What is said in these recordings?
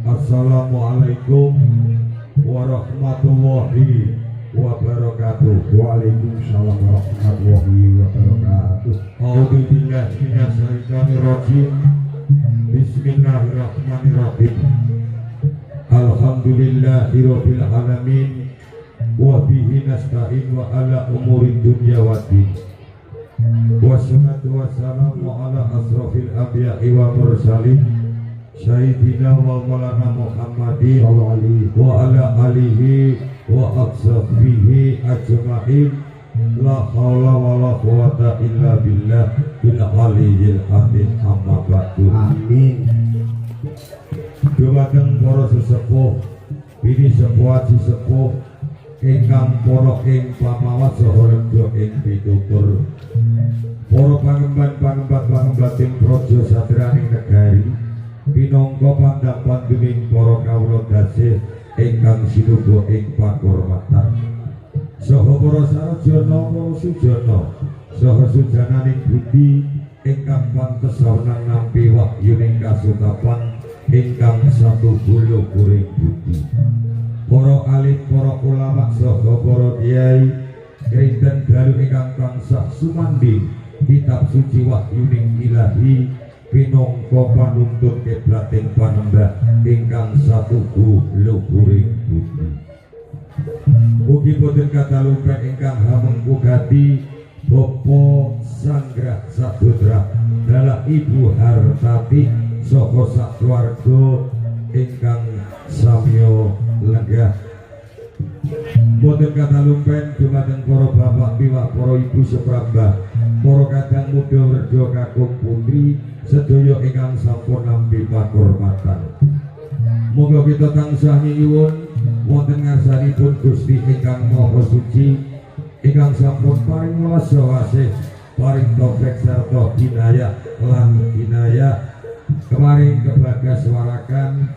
Assalamualaikum warahmatullahi wabarakatuh. Waalaikumsalam warahmatullahi wabarakatuh. A'udzubillahi minasyaitonir rajim. Bismillahirrahmanirrahim. Alhamdulillahirabbil alamin wa bihi nasta'in wa ala umuri dunya waddin. Wassalatu wassalamu ala asrofil anbiya'i wa mursalin Sayyidina wa maulana Muhammadin wa ala alihi wa ashabihi ajma'in. La haula wa la quwata illa billah bil aliyyil azim. Amma ba'du. Amin. Dumateng para sesepuh bini sepuh sesepuh ingkang para ing pamawat saha reja ing pitutur, para pangemban ing praja satraning negari pinangka pandhapan dening para kawula dasih ingkang sinuga ing pakurmatan, saha para sarjana sujana saha sujananing budi ingkang pantes sawenang nampi wahyuning kasutapan ingkang satu bulu kuring budi, para alim, para ulama saha para kiai kerinten dalu ingkang tansah sumandi kitab suci wahyuning ilahi pinangka panuntun kiblating panembah ingkang satuhu luhuring budi. Ugi boten katalumpen ingkang hamengku gati Bapa Sanggrah Saputra dalah Ibu Hartati saha sakluwarga ingkang samya lenggah. Boten katalumpen dumateng para bapak piwak para ibu seprambah, para kadang muda werda kakung putri sedaya ingkang sampun nampi pakurmatan. Moga kita tansah nyuwun wonten ngarsanipun Gusti ingkang Maha Suci ingkang sampun paring wasa wasih, paring taufik sarta hinayah lan hinayah kemaring kebagaswarakan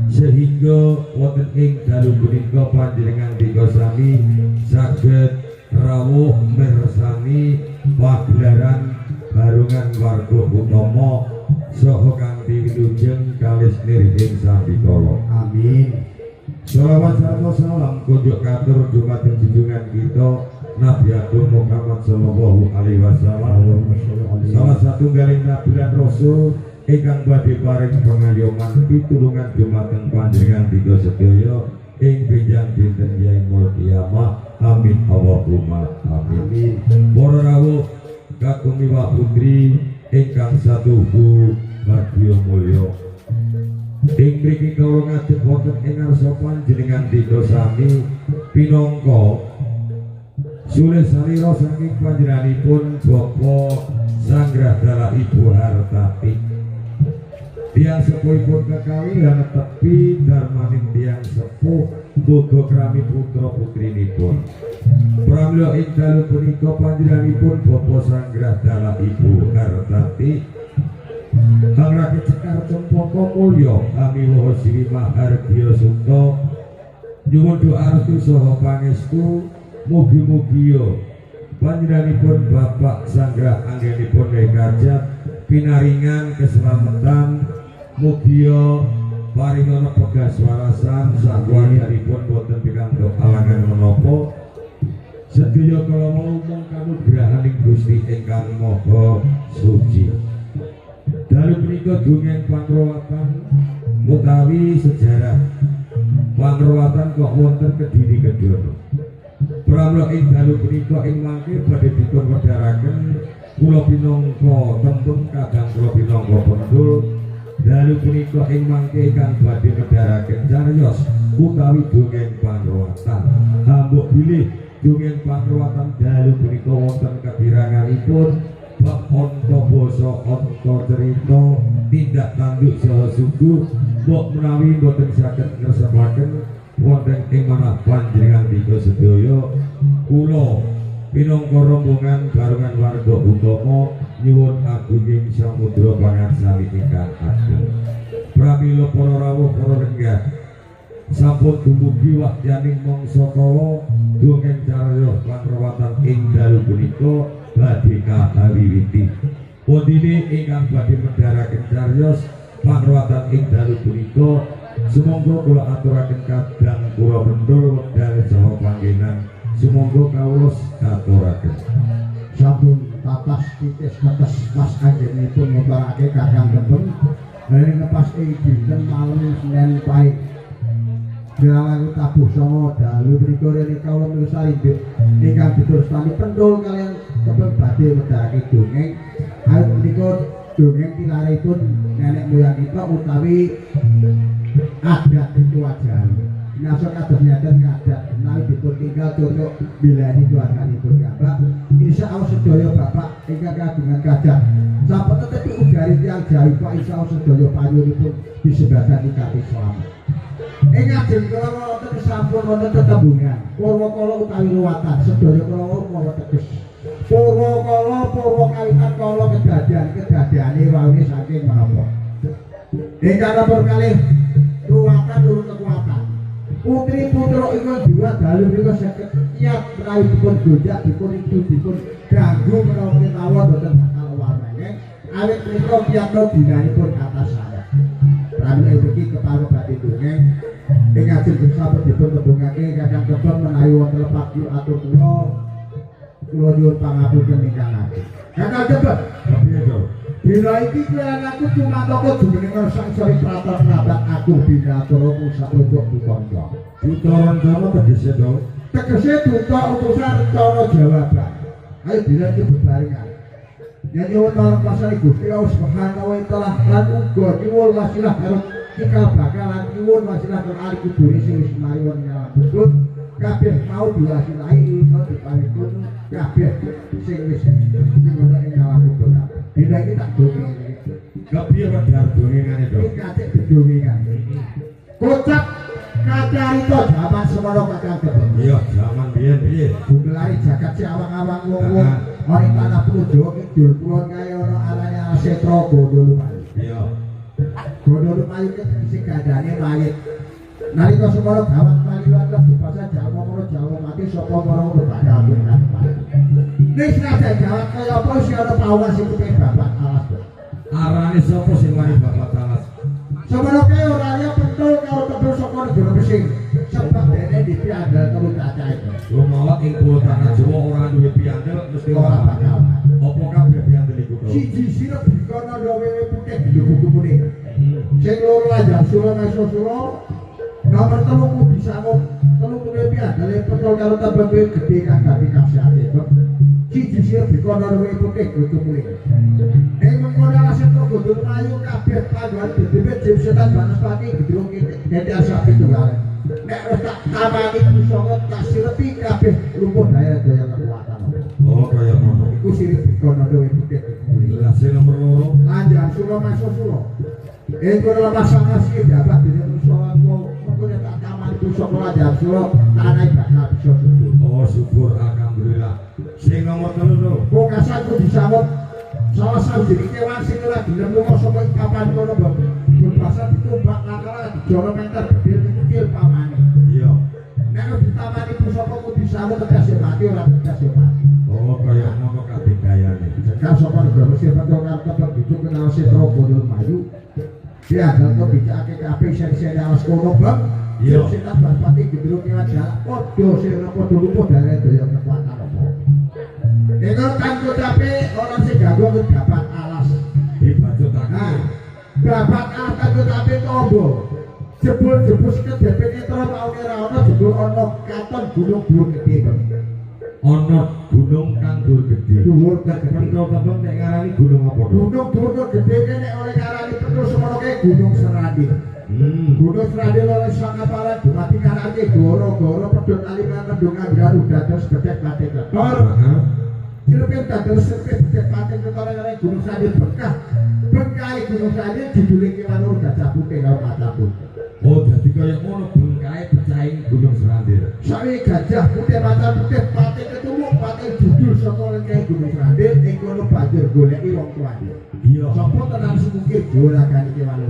sehingga wonten ing dalu punika panjenengan dika sami saged rawuh mirsani pagelaran barungan warga utama saha Salawat sarta salam kunjuk katur dumateng junjungan kita Nabi Agung Muhammad sallallahu alaihi wasallam. Salah satu galing nabi lan rasul ingkang badhe paring pangayoman pitulungan dumateng panjenengan tiga sedaya ing pinjang dinten yaumul kiamah. Amin Allahumma amin. Para rawuh kakung miwah putri ingkang satuhu badya mulya. Ing mriki kawula ngadhep wonten ing ngarsa panjenengan tiga sami pinangka Sule salira saking panjenenganipun Bapak Sanggrahdala Ibu Hartati. Tiang sepuhipun kekawihan tepi darmaning tiang sepuh boga krami putra putrinipun. Pramila ing dalu punika panjenenganipun Bapak Sanggrahdala Ibu Hartati Hangrake Cekar Cempaka Mulya amiwaha Sri Mahardya Sukta nyuwun doa restu saha pangestu mugi-mugi panjenenganipun Bapak Sanggrah anggenipun kajat pinaringan keselamatan mugi paringana pegas warasan sakuwanipun boten pikantuk alangan menapa sedaya kala mung kanugrahaning Gusti ingkang Maha Suci. Dalu punika dongeng pangrawatan utawi sejarah pangrawatan kok wonten Kediri Kedono. Pramila ing dalu punika ing mangke badhe dipun wedharaken kula pinangka tembung kadang kula pinangka pendul. Dalu punika ing mangke ingkang badhe wedharaken cariyos utawi dongeng pangrawatan. Hambuk bilih dongeng pangrawatan dalu punika wonten kebiranganipun bab onto basa onto cerita tindak tanduk saha sungguh mbok menawi boten saged ngersepaken wonten ing manah panjenengan tiga sedaya kula pinangka rombongan barongan warga utama nyuwun agunging samudra pangarsani ingkang ageng. Pramila para rawuh para lenggah sampun dumugi wakyaning mangsa kala dongeng cariyos pangrawatan ing dalu punika badhe kawiwiti. Pundine ingkang badhe medharaken cariyos pangrawatan ing dalu punika sumangga kula aturaken kadang kula bendul wekdal saha panggenan sumangga kawula aturaken. Sampun tatas titis tetes pas anggenipun ngobarake kakang gembeng dari ngepas ing dinten malem Senin Pahing Geralang tabuh songo dalu mriku rene kawula mirsani ingkang diterusani pendul kalian kepeng badhe wedharake dongeng. Ayo menika dongeng tilaripun nenek moyang kita utawi adat keluargaan. Nasa kados nyaten kadat menawi dipun tinggal untuk bilani keluarganipun Bapak. Insyaallah sedaya Bapak ingkang kagungan kadat sampun tetepi ugari tiyang Jawi Pak insyaallah sedaya panyunipun disebadani kanthi selamat. Ing ajeng kala wonten sampun wonten tetembungan purwakala utawi ruwatan sedaya kala mawa teges. Purwakala purwa kawitan kala kedadiane waune saking menapa. Ingkang nomor kalih ruwatan lurus kekuatan. Putri putra ingkang dua dalu menika saged kiat menawi dipun gonjak dipun itu dipun ganggu menawi ketawa boten bakal warnane. Awit menika kiyatno dinanipun atas saya. Pramila iki keparo badhe dongeng ing ajeng sampun dipun tembungake kakang kebon menawi wonten lepak atur kula nyuwun pangapunten ingkang ageng. Kakang kebon, piye to? Dina iki kalian aku cuma toko jumeneng sang sori pratar nabat aku binatoro pusat untuk dikonco. Duta rencana tegese to? Tegese duta utusan rencana jawaban. Ayo dina iki bebarengan. Ya nyuwun marang pasane Gusti Allah Subhanahu wa taala lan uga nyuwun wasilah karo cikal bakalan nyuwun wasilah karo ari kudune sing wis mariwon nyawa butut kabeh mau diwasilahi ilmu diparingkun kabeh sing wis ngono ing nyawa butut. Dina iki tak dongeng iki. Kepiye wedhar dongengane to? Iki kacek gedongengan. Kocak kacarita jaman semono kakang kebon. Iya, jaman biyen piye? Bungelari jagat si awang-awang wong-wong ora tanah Jawa kidul kulon kaya ana arane Asetra Gondolumayu. Iya. Gondolumayu ki sing gandane mayit. Nalika semono gawat paliwan lebu basa Jawa para Jawa mati sapa para berbada ambekan. Wis rada gawat kaya apa sing ana pawas sing kepeng babat alas. Arane sapa sing wani babat alas? Semono kae ora ya pentul karo tebel saka negara Mesir. Sebab kait. Lumawa ing pulau tanah Jawa ora duwe piyandel mesti Ora ora bakal. apa kabeh piyandel iku to Siji sirep dikono gawe putih di buku kuning. Sing loro aja sura meso sura. Nomor 3 ku bisa kok 3 piyandel petol karo tambah gede kang dadi kasihate. Siji sirep dikono gawe putih buku kuning. Mengkono aset godhong mayu kabeh panggonan dhewe jeb setan Banaspati gedrung dadi asap itu kan. Nek wis tak tamani pusaka tak sirepi kabeh lumpuh daya kekuatan. oh kaya ngono Iku sirip dikono gawe putih. lah sing nomor 2 Lanjang sura masuk sura. Kono pasang asih dapat dene pusaka mengkono tak tamani pusaka lanjang sura tanah bakal bisa subur. oh syukur alhamdulillah sing nomor 3 to Kok kasaku disambut salah satu kewan sing ora gelem lunga saka papan kono Bang. Berbahasa ditumbak nakala dijoro menter kecil pamane. iya Nek ditamani pusaka ku disambut tegese mati ora tegese mati. oh kaya ngono kabeh gayane Jekar sapa negara sing pentokan tetep itu kenal Setro Bodol Mayu. Dia agak kok dicake kabeh seri-seri alas kono Bang. Iya. Sing tak Banaspati gedrung kiwa jalan padha sing padha lupuh dari daya kekuatan apa. Nek kanggo cape orang sing ganggu dapat alas. dibacutake Nah, dapat alas kanggo cape tombo. Jebul-jebul kedhepe netro maune ra ono jebul ono katon gunung-gunung gede Bang. ana gunung kang dhuwur gedhe Dhuwur gede. pentol-pentol nek ngarani gunung apa to Gunung-gunung gede nek oleh karani petrus semono kae Gunung Serandil. Gunung Serandil oleh Sangapalan dumati karane goro-goro pedhot aliman mendung ambilan udah terus bedhek mati ketor. heeh Cilepin dadel sepet bedhek mati ketor karane Gunung Serandil berkah. Bengkai Gunung Serandil judule kewan ur gajah putih karo mata putih. oh dadi kaya ngono bengkae pecahin gunung Serandil Sawi gajah putih mata putih pati ketumuk pati judul saka lengkeh Gunung Serandil ing kono banjur goleki wong tuane. iya Sopo tenan sumukir jolakan iki walu.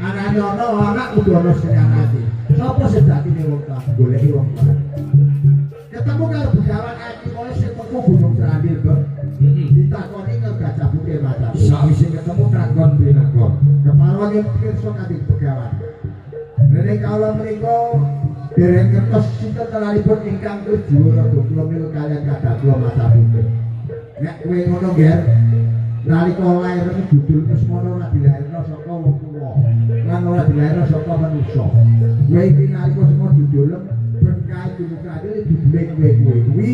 Anane ana anak kudu ana sing anake. Sopo sejatine wong ta goleki wong ta. Ketemu karo begawan aki kowe sing meku Gunung Serandil, Bang. Ditakoni karo gajah putih mata. sawise ketemu takon binakon Keparon yang pirsa kadang begawan. Rene kala menika dereng kertos sinten telalipun ingkang tujuh 20 mil kalian kathah kula mata putih. Nek kowe ngono ger nalika lair judul wis ngono ora dilairno saka wong tuwa. Lan ora dilairno saka manungsa. Kowe iki nalika semua judulem bengkai gunung kadhe judule kowe kuwi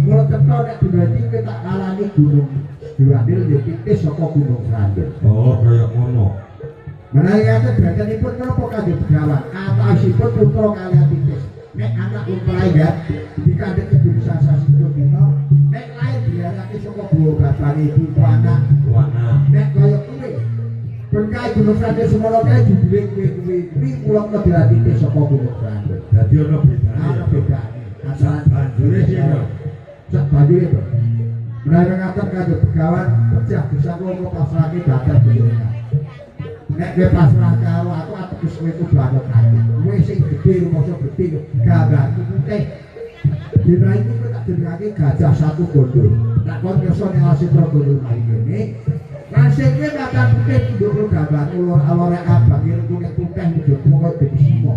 mulo cetha nek dibati kowe tak kalani gunung Serandil ya titis saka gunung Serandil. oh kaya ngono Menawi ngaten badanipun menapa kangge begawan atasipun putra kaliyan titis. Nek anak umprai ya dikandhek kudu sasasi dina nek lair diarake saka buah bapane ibu anak. wana Nek kaya kuwi bengkai gunung Serandil semono kae judule kuwi kula kedira titis saka gunung Serandil. dadi ana bedane Ana bedane. sak banjure sih ya Sak banjure to. Menawi ngaten kangge begawan pecah bisa kula pasrahke dhateng panjenengan. Nek kowe pasrah karo aku ateges kowe kudu anut aku. Kowe sing gedhe rumangsa gedhe gambarku putih. Dina iki kowe tak jenengake gajah satu gondol. Tak kon kersa ning Setro Bodol Mayu kene. Lan sing kowe bakal putih nduk gambar ulur alore abang kuning putih njur moko dadi simo.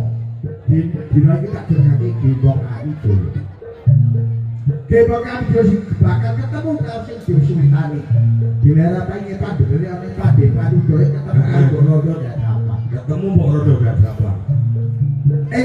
Dina iki tak jenengake Gembok Ayu. Gembok Ayu sing bakal ketemu karo sing disuwitani. Dilera pengen pandere ane pade padu doe ketemu karo rodo dadapan. ketemu mbok rodo gadapan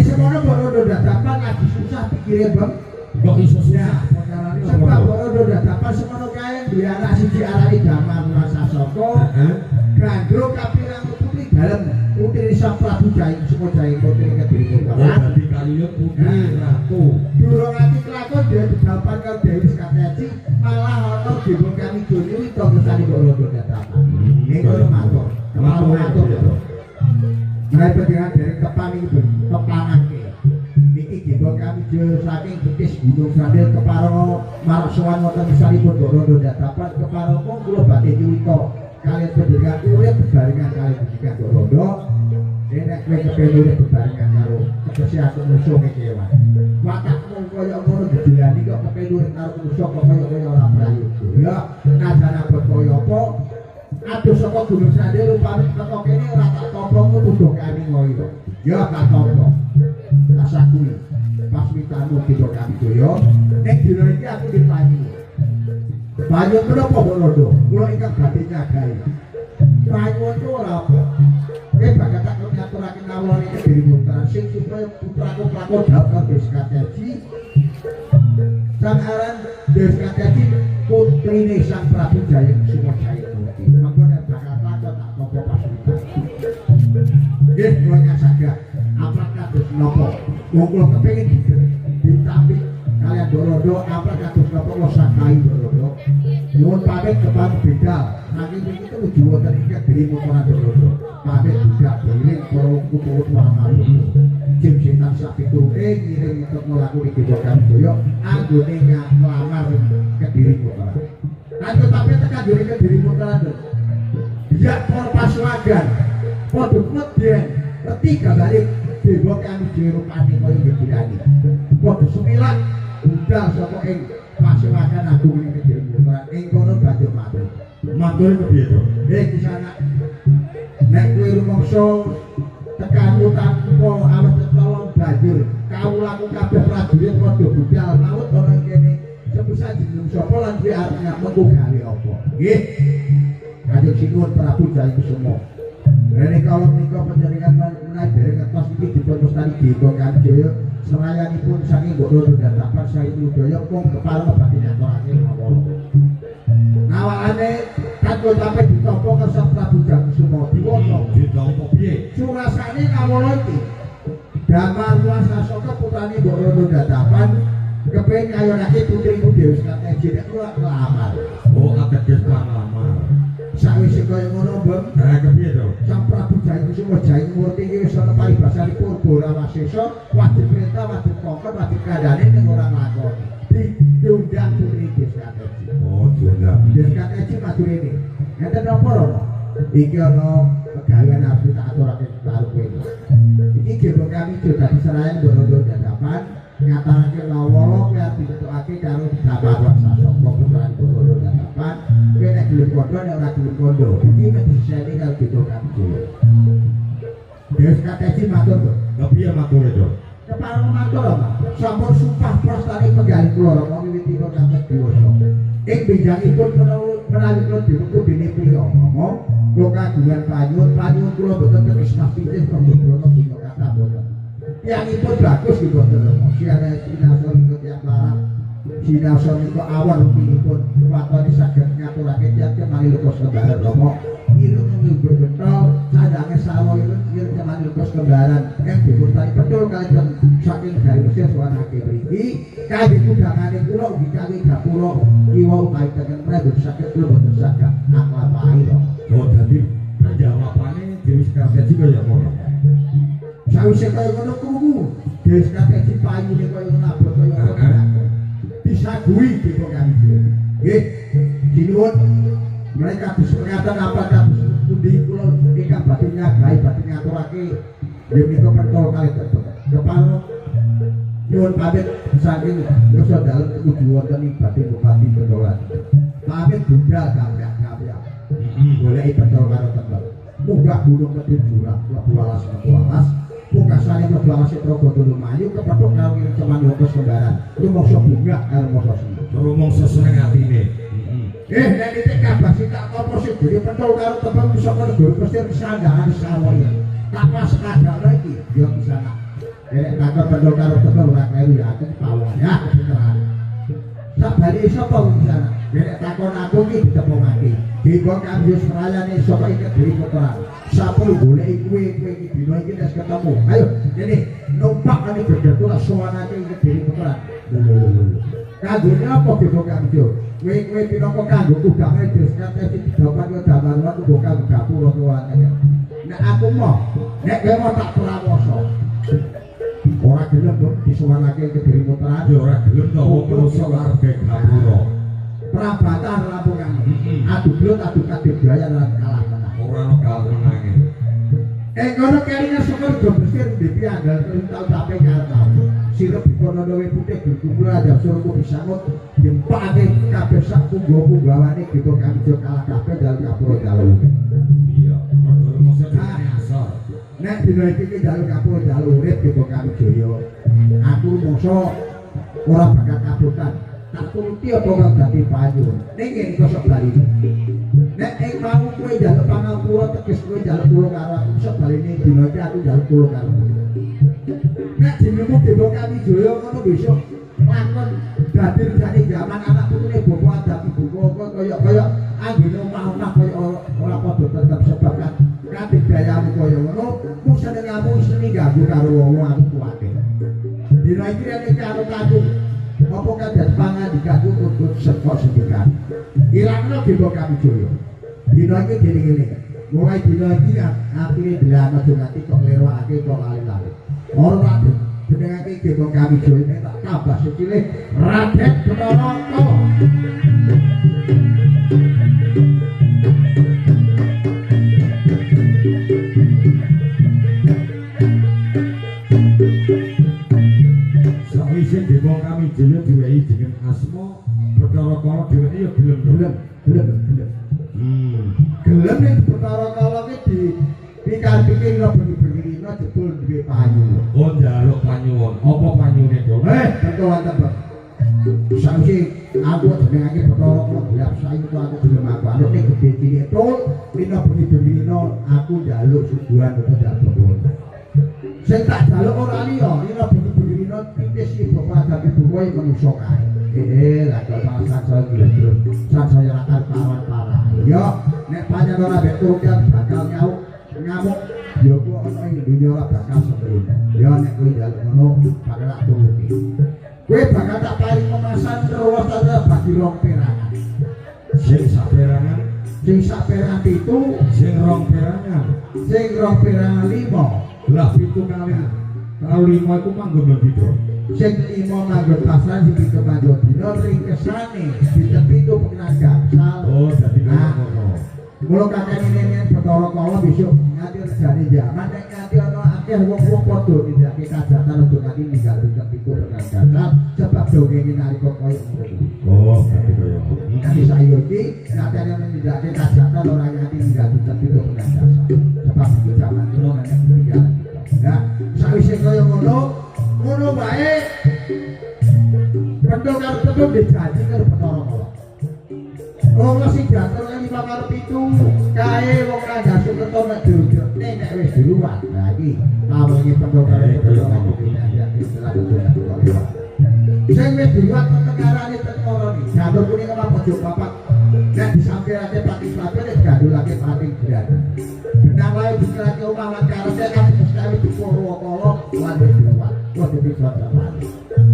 Semono rodo dadapan lagi susah pikire, Bang. kok iso Ya, carane sebab rodo dadapan semono kae duwe anak siji arane Damar Rasasaka. heeh Gandrung kapirang putri dalem putri Sang Prabu Jaya Semua Jaya putri Kediri oh Kota. dadi kaliyun putri ratu Durung ati kelakon dia didapan karo Dewi Skateci malah ana Gembok kami Joni Wito kesane kok rodo dadapan. Iku matur. Matur. Menawi panjenengan dereng tepang iki tepangake. Niki Gembok kami Joni saking betis Gunung Serandil keparo marang sowan wonten misalipun rodo dadapan keparo kula badhe Wito. Kalian pendidikan urip bebarengan kalian pendidikan rodo. Nek kowe kepen urip bebarengan karo kesehatan musuh kewan. Watakmu kaya ngono dijelani kok kepen urip karo musuh kok kaya ora prayoga. Ya, najan abot kaya apa? Aduh saka Gunung Serandil rupane teko kene ora tak tampa kudu kani ngoyo. Ya tak tampa. Rasa kuwi. pasmitamu kita kami Jaya nek dina iki aku dipanyu panyu menapa Borodo kula ingkang badhe nyagai panyu itu ora apa bakal tak ngaturake nawone Kediri Putra sing supaya putraku pelakon daftar Deskateji sang aran Deskateji putrine Sang Prabu Jayasukma Jayamurti mangko nek bakal tak apa pasmitamu nggih kula nyasaga apa kados napa wong kula kepengin ditampik kalian Borodo apa kados napa kula sakai Borodo nyuwun pamit kepan bedal saking mriki tujuh wonten ing Kediri Putra Borodo pamit budak deling para kutu warna jim sinten sapiturute ngiring untuk nglakoni Gedha Kamjaya anggone nglamar Kediri Putra lan tetapi tekan juri Kediri Putra dia para pasuwagan padha medhen ketika balik dewa kami dirupani kaya gedhani padha sumilat budal saka ing pasuwagan agung ing Kediri Putra ing kono badhe matur kepiye to iki sana nek kowe rumangsa tekanmu tanpa awet tolong banjur kawulaku kabeh prajurit padha budal laut ana kene sebisa jeneng sapa lan kuwi arep mengko gawe apa nggih Kanjeng Sinuwun Prabu Jayasukma Rene kalau menika panjenengan menawi dereng ngertos iki dipun pestani Gedha Kamjaya serayanipun saking Borodo Datapan Sae Udaya mung kepareng badhe nyaturake mawon. Nawakane kanggo sampe ditampa kersa Prabu Jayasukma diwono ditampa piye? Surasane kawula iki Damar Wasasaka putrane Borodo Datapan kepengin ngayonake putriku Dewi Skateji nek kula nglamar. Oh, ateges lamar. Sawise kaya ngono, Bang. Kepiye to? Sang Prabu Jayasukma Jayamurti iki wis ana paribasanipun Borawasesa, wajib perintah, wajib kongkon, wajib kandhane ning ora nglakoni. Diundang putri Deskateji. Oh, diundang. Deskateji matur ini. Ngeten napa, Romo? Iki ana pegawean harus tak aturake karo kowe. Iki Gedha Kamjaya dadi serayan Borodo Datapan ngatarake lawala kaya ditetokake karo Damar Wasasaka putrane Borodo Datapan. Kowe nek gelem padha nek ora gelem padha iki mek diseni karo Gedha Kamjaya. Deskateji matur to. Kepiye mature to? Kepareng matur Mas. Sampun sumpah prastani penggalih kula Rama wiwitipun ngantos diwasa. Ing bidangipun menawi kula diruku dene priya Rama, kula kagungan panyuwun kula boten tresna pitih pambubrana dunya kathah boten. Tiyangipun bagus nggih boten Rama. Siane sinasa ikut yang larang. Sinasa nika awan rupinipun watone saged ngaturake tiyang mali lekas kembaran Rama. Irung nyumbur betul, cadange sawo irung irung mali lekas kembaran. Dipun tari betul kaliyan saking dari Mesir suwanake mriki kangge kudangane kula ugi kangge gapura kiwa utawi teken mrene saged kula boten saged aklapai to. Oh dadi jawabane Dewi Skateji kaya ngono. Sawise kaya ngono krungu Dewi Skateji payune kaya ngono abot kaya ngono. Disagui Gedha Kamjaya. Nggih, sinuwun mereka disepakatan apa kados pundi kula ingkang badhe nyagahi badhe ngaturake nggih menika pentol kalih tetep. Kepala nyuwun pamit saking dosa dalem tujuh wonten ing badhe Bupati Pendolan. Pamit budal kawyak-kawyak. Goleki pentol karo tembel. Munggah gunung medhit jurang, mlebu alas. Pungkasane mlebu alas Trogoro lumayu kepethuk karo ceman lopes kembaran. Rumangsa bunga karo mangsa seni. Rumangsa seneng atine. Nek nitik kabar sing tak apa sing dhewe pentol karo tembel bisa negara Mesir sandangan sawoya. Tak pas kadang iki yo bisa nak. Nek takon pentol karo tembel ora kleru ya aku pawon ya kepikiran. Sabari sapa wong sana? Nek takon aku iki ditepungake. Gedha Kamjaya serayane sapa iki Kediri Putra. Sapa goleki kowe iki dina iki wis ketemu. Ayo dene numpak ane berdatulah sowanake iki Kediri Putra. Kanggone apa Gedha Kamjaya? Kowe pinangka kanggo kudange Deskateji didapat yo Damar kanggo kanggo gapura keluargane. Nek aku mau, nek kowe mau tak prawoso. Ora gelem kok disuwanake Kediri Putra, ya ora gelem to wong kroso warga gapura. Prabatan Lamongan. Adu blut adu kadebaya lan kalah menang. Ora ono kalah menange. Kono kene syukur do besir dipiyanggal tau sampe karo. Sirep dikono-kono putih berkumpul ada suruhku disangut dempake kabeh sak punggawa-punggawane Gedha Kamjaya kalah kabeh dalem gapura dalu. Iya, monggo mosok asor. Nek dina iki ki dalu gapura dalu urip Gedha Kamjaya. aku mongso ora bakal kabutan tak turuti apa kang dadi panyuwun ning ngene kok bali nek ing mau kowe njaluk pangapura teges kowe njaluk kula karo aku sok baline dina iki aku njaluk kula karo nek jenengmu Dewa Kamijaya ngono besok lakon dadi regane jaman anak putune bapa adat ibu kaya anggene omah-omah kaya ora padha tetep sebab katidayamu kaya ngono mung senengamu seni ganggu karo wong aku kuwate dina iki nek karo kaku apa kadas pangandikaku kudu seka sendikan irangno Dewa Kamijaya dina iki gini-gini mulai dina iki akhire delana aja nganti kok lewake kok lali-lali ora wae jenengake Dewa Kamijaya nek tak tambah secile Raden Bathara sawise Dewa Kamijaya diwehi jeneng asma Bathara Kala dheweke ya gelem ning Bathara Kala iki pikir-pikir ora bengi-bengi jebul duwe panyu. Oh njaluk panyuwun. Apa panyune, Dong? Betul wonten, Pak. Sawise aku jenengake Bathara Kala gelap saiki aku gelem aku anu ning gedhe cilik tol dina bengi-bengi aku njaluk suguhan karo njaluk. Sing tak njaluk ora liya, dina bengi-bengi titis iki bapak dadi bukoe manungsa kae. Lah kok saya terus saya akan kawan-kawan. Yo, nek panjenengan ora mbek turutan bakal ngamuk. Yo kok ana ing dunya ora bakal sebelum. Yo nek kowe njaluk ngono bakal tak turuti. Kowe bakal tak paring kemasan terus ada bagi rong perangan. Sing sak perangan, Sing sak perangan itu, sing rong perangan, sing rong perangan 5. lah 7 kali 5 iku manggon pindho. Sing 5 nganggo pasar sing pitu manggo dina ringkesane ditepitu pengenal gangsal. Oh, dadi ngono. Mula kakene nenen Bathara Kala besok nganti regane jaman nek nganti ana akeh wong-wong padha nindakake kajatan aja nganti ninggal ditepitu pengenal gangsal sebab dongenge nalika koyo ngono. Oh, dadi koyo ngono. Nanti saya iki nganti ana nindakake kajatan ora nganti ninggal ditepitu pengenal gangsal sebab di jaman kuno nek ninggal. Nah, sawise koyo ngono bae pendok karo tetep dijanji karo Bathara Kala. Wong sing diatur kan 5 karo 7 kae wong kang gasu keton nek diurutne nek wis diluwat. Lah iki awenge pendok karo tetep sing wis diluwat tekarane tekoro iki. Jalur kuning apa pojok papat. Nek disampirake pati-pati nek gadulake pati berat. Benang lae dikerake omah lan karepe kan sekali Purwakala lan diluwat. Kok bisa sampeyan.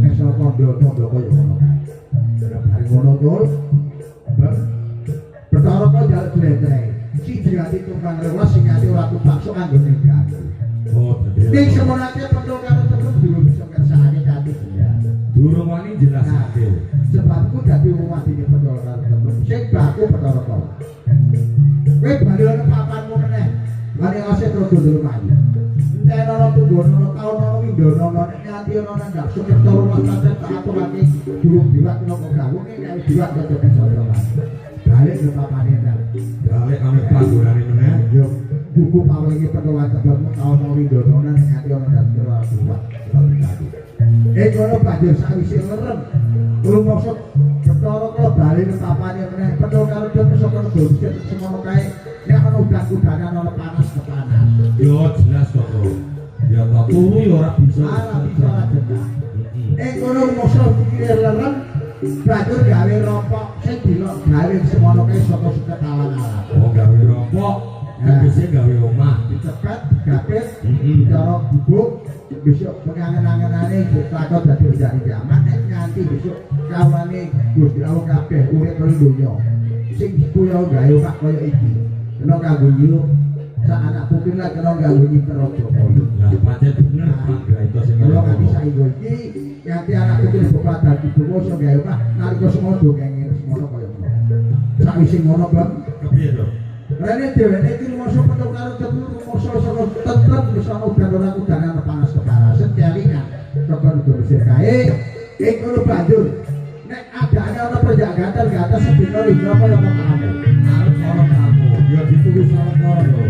Nek sok kondo-kondo koyo ngono kan. Hari ngono dul. Bathara Kala jaluk glendreng. Siji ati tukang rewas sing ati ora kupaksa anggone gawe. Oh, dadi. Ning semonake pendok karo tetep durung bisa kersane kate dia. Durung wani jelasake. Sebabku dadi wong wadine pendok karo tetep sing baku Bathara Kala. Kowe bali ana papanmu meneh. Mari ase terus durung maju. Enten ana tunggono taun ana windono nek nganti ana ndak suket turu wasate tak aturake durung diwak napa gawe nek diwak kok iso balik ke papane ndak. Balik ame panggonane meneh. Yo buku pawengi pengelola sebabmu taun ana windono nek nganti ana ndak diwak. Kono banjur sawise lerem. Durung maksud Bathara Kala bali ke papane meneh penuh karo dene saka negara semono kae nek ana udan-udanan ana panas kepanas. Yo jelas kok, Bro. Ya tak turu ya ora bisa. Ora bisa jenah. Kono maksud pikir lerem banjur gawe rokok sing dilok gawe semono kae saka seketalan-alan. Oh, gawe rokok, bisa gawe omah. Dicepet, gapit, cara bubuk besok pengangen-angenane takut dadi jari jaman nek nganti besok kawane Gusti Allah kabeh urip ning donya sing kuyo gawe omah kaya iki kena kanggo nyuruh sak anak putih lah kena kanggo nyiter raja kaya Lah pancen bener mangga itu sing kula nganti saiki iki nganti anak putih bapak dadi buku iso gawe omah nalika semua dongenge semono kaya ngono sawise ngono Bang kepiye to? Rene dheweke iki rumangsa petuk karo tepur rumangsa saka tetep bisa udan ora udanan panas kepanasan kelingan saka Indonesia kae kono banjur nek adane ana penjagaan gata sedina lho apa ya kamu arep ana kamu ya ditulis salah karo lho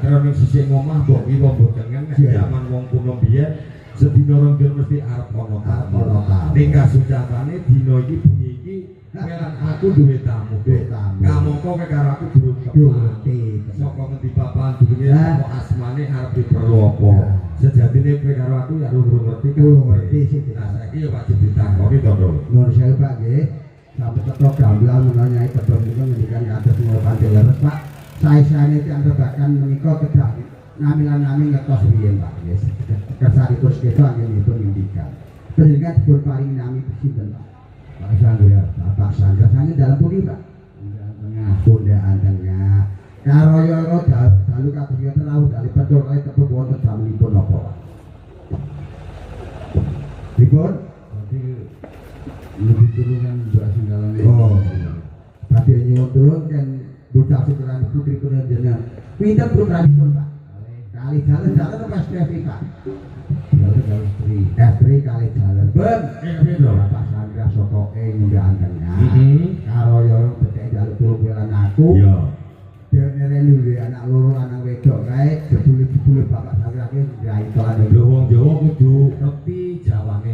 karo ning sisih ngomah mbok iki mbok dengen nek jaman wong kuno biyen sedina rong mesti arep ana tamu. Ning kasucapane dina iki bengi iki meran aku duwe tamu. Kamangka kowe karo aku durung ngerti. Saka ngendi papan duwe apa asmane arep diperlu apa. Sejatine kowe karo aku ya durung ngerti. Sih. Nah saiki ya wajib ditakoni to, Dul. Nuwun sewu Pak nggih. Sampai ketok gamblang menawa Nyai Kedhong niku ngendikan kados menawa panjenengan leres Pak. Sae-saene tiyang tebakan menika kedah namilan-nami ngetos riyen Pak nggih. Kesaripun ketok anggenipun ngendikan. Panjenengan dipun paringi nami sinten Pak? Pak Sandra, Bapak Sandra sange dalam pundi Pak? Tengah, pundhaan tengah. Karaya dalu kados ngeten rawuh dalih pedhot kali tepuk wonten damelipun napa Pak? Dipun lebih turunkan Mbak Singgalan ini. Oh, tapi nyuwun turun kan bocah sekeran putri penjenengan. Pinten putranipun Pak? Kali jalan apa Estri Pak? Jalan Estri kali jalan. Ben, Bapak Sandra soto ngundang tengah. Karo yo bedhek jaluk tulung welan aku. Iya. Dene lho anak loro lanang wedok kae jebule Bapak Sandra ki gaito ana wong Jawa kudu ngerti Jawane.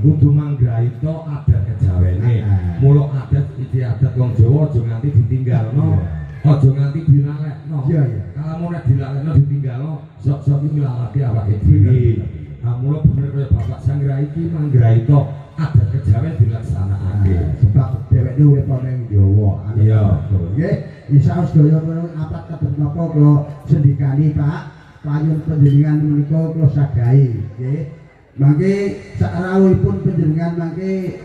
Kudu manggaito adat kejawene. Mula adat iki adat wong Jawa aja nganti ditinggalno. Aja nganti dilalekno. Iya. Kalau nek dilalekno ditinggalno, sok-sok iki milawati awake dhewe. Mula bener kaya Bapak Sandra iki manggaito adat kejawen dilaksanakake. Sebab dheweke urip ana ing Jawa. Iya. Nggih, insyaallah sedaya menawi apa kados napa kula sendikani Pak, panyun panjenengan menika kula sadahi, nggih. Mangke sakrawuhipun panjenengan mangke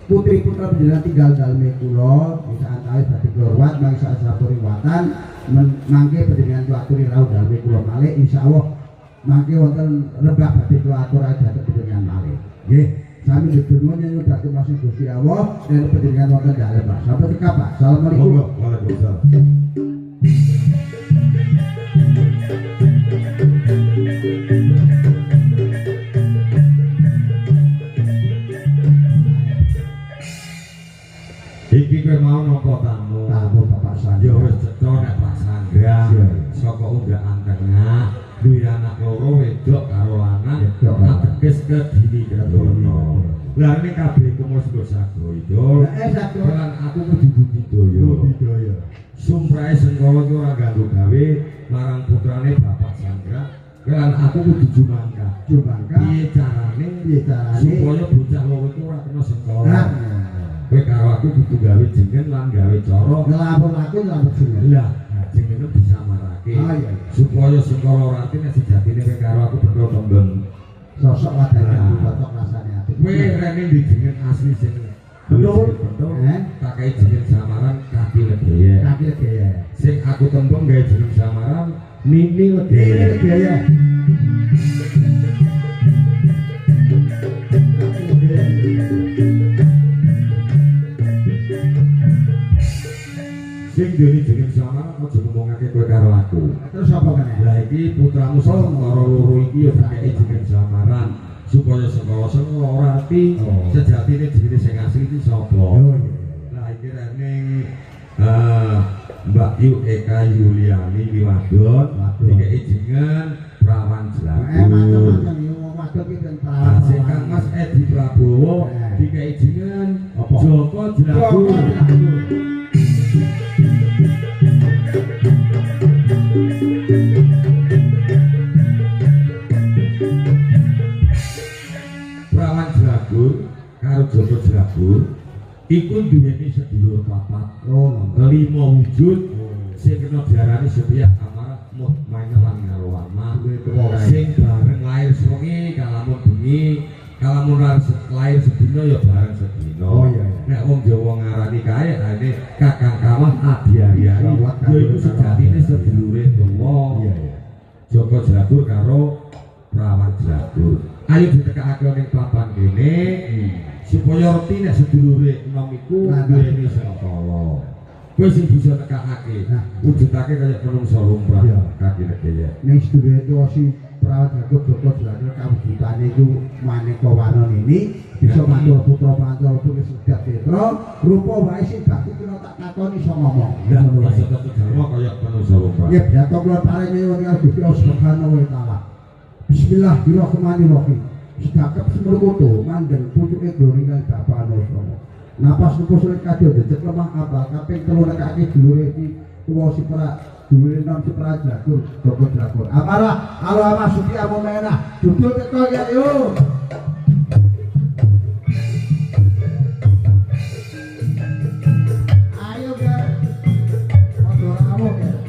putri putra panjenengan tinggal dalem kula, bisa antawis dadi hormat mangke sasampun riwatan mangke panjenengan aturi rawuh dalem kula malih insyaallah mangke wonten rebah badhe kula atur dhateng panjenengan malih. Nggih. Sami diterima nyanyi dhateng masih Gusti Allah dan panjenengan wonten dalem Pak. Sampai teka Pak. Assalamualaikum. Waalaikumsalam. Iki kowe mau napa tamu? Tamu Bapak Sandra. Ya wis cetha nek Pak Sandra saka undaan tengah duwe anak loro wedok karo lanang ateges ke dini Kratono. Lah nek kabeh kumus nggo sagoyo. Lan aku kudu budidaya. Sumprahe Sengkala ki ora ganggu gawe marang putrane Bapak Sandra. Lan aku kudu jumangka. Piye carane? Supaya bocah loro iku ora kena sekolah. Kowe karo aku kudu gawe jeneng lan gawe cara ngelapor aku ngelapor jeneng. Lah, jeneng itu bisa marake. Supaya Sengkala Rati nek sejatine kowe karo aku bener tembeng. Sosok wadane cocok rasane ati. Kowe rene di jeneng asli sing betul. Tak kei jeneng samaran Kaki Legeye. Sing aku tembung gawe jeneng samaran Nini Legeye. Sing dene jeneng samaran aja ngomongake kowe karo aku. Terus apa meneh? Lah iki putramu Sengkala loro iki ya dikeki jeneng samaran supaya Sengkala Rati sejatine jenenge sing asli iki sapa? Lah iki rene Mbak Yu Eka Yuliani Wiwadon dikeki jeneng Prawan Jlagur. Sing Kang Mas Edi Prabowo dikeki jeneng Joko Jlagur. Prawan Jlagur karo Joko Jlagur iku duweni sedulur papat. Lima wujud sing kena diarani Setia Amarah Mutmainah lan Ngarwana. Sing bareng lair sewengi kalamun bengi, kalamun lair sedina ya bareng sedina. Nek wong Jawa ngarani kae ane Kakang Kawan Adi-Aryani ya iku sejatine sedulure tuwa. Joko Jlagur karo Prawan Jlagur. Ayo ditekake ning papan kene supaya ngerti nek sedulure enom iku duweni Sengkala. Kowe sing bisa nekake, wujudake kaya menungsa lumrah Kaki Legeye. Ning sedulure tuwa sing Prawan Jlagur Joko Jlagur kawujudane iku maneka warna ini bisa matur putra pantul tulis Sedat Petra rupa wae sing bakti kena tak takon iso ngomong. Dan rasa terima kayak manusia Pak. Ya biasa kula paringi wonten Gusti Allah Subhanahu wa taala. Bismillahirrahmanirrahim. Sedakep semrukutu mandeng pucuke gloringan bapak Nusrono. Napas nupus kadya jejeg lemah abal kaping 3 nekake dulure iki tuwa sipra dulure nom sipra jagur Joko Jagur. Amarah Allah masuki amomena dudul teko ya yo. Ayo guys. Motor kamu guys.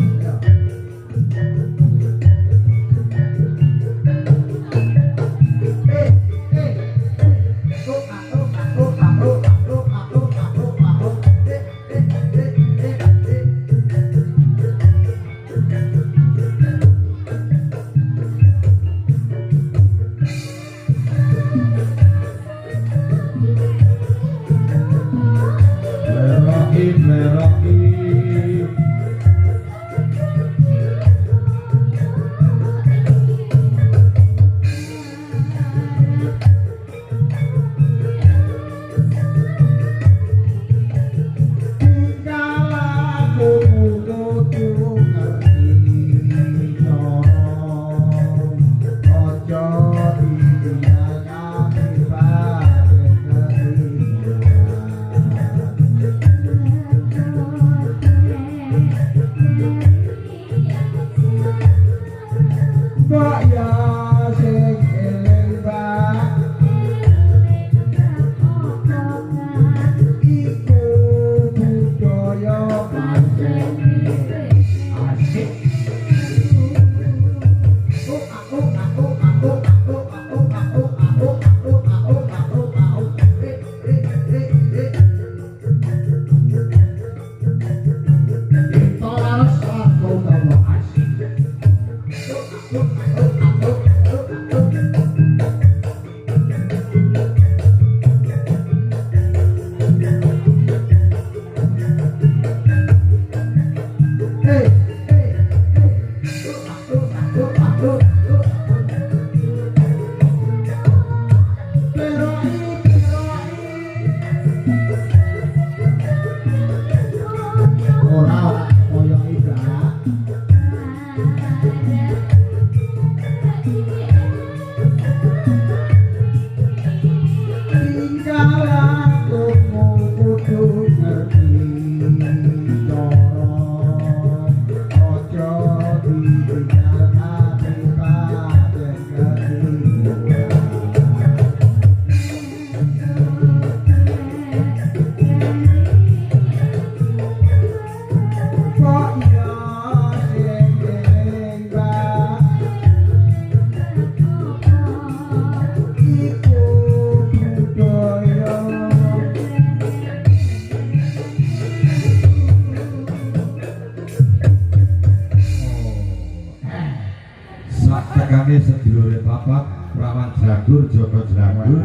Saktekane sedulure papat Prawan Jagur Joko Jagur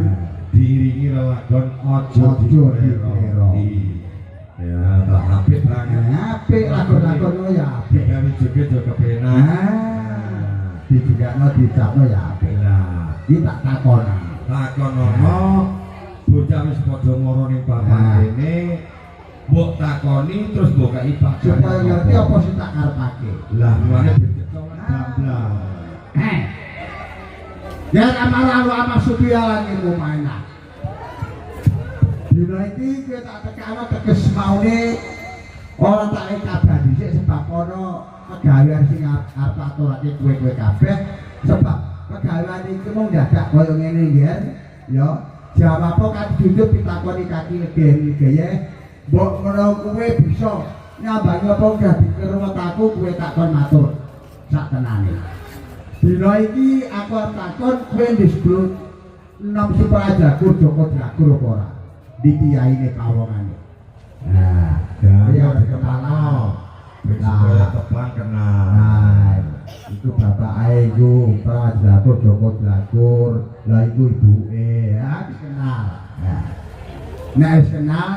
diiringi lelagon Ojo Diperoki. Ya, tak apik banget. Apik lagon-lagon lo ya apik. Gawe joget yo kepenak. Dijugakno dicapno ya apik lah. Iki tak takoni. Takonono bocah wis padha mara ning papan kene. Mbok takoni terus mbok kei pakane. Supaya ngerti apa sing tak karepake. Lah mulane dicetokne gamblang. Ya amarah lu ama supialan ilmu mainan. Dina iki kowe tak tekano teges maune ora tak kabar dhisik sebab ana pegawean sing arep aturake kowe-kowe kabeh sebab pegawean iki mung dadak kaya ngene nggih ya jawab apa kan duduk ditakoni kaki ngene mbok menawa kowe bisa nyambangi apa udah dikerwet aku kowe takon matur sak tenane. Dina iki aku arep takon kowe disebut nom Suprajagur Joko Jagur apa ora? Di kiyaine kawongane. Nah, ya kepala. Supaya tepang kenal. Nah, itu bapak iku Prajagur Joko Jagur, lah iku ibuke ya dikenal. Nah, nek kenal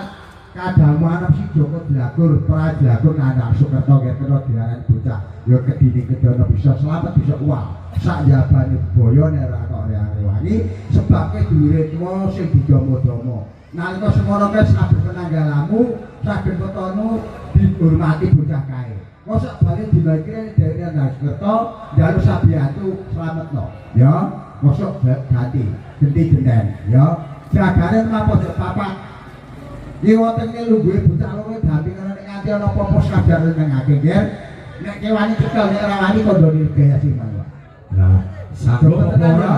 kadang anak si Joko Jagur Prajagur anak Sukerto kena diarani bocah ya kedini kedono bisa selamat bisa uang sak jabane boyo nek ora kok rewangi sebabke duritmu sing didomo-domo. Nalika semono wis saben penanggalamu saged ketonu dihormati bocah kae. Mosok bali dibagi dhewe nang kerto njaluk sabiatu slametno. Ya, mosok ganti genti genden ya. Jagane napa jek papat. Iki wonten lungguhe bocah loro damping ana nek nganti ana apa-apa sadar nengake nggih. Nek kewani cekel nek ora wani kondone gaya sing mawon. Nah, sanggup apa ora?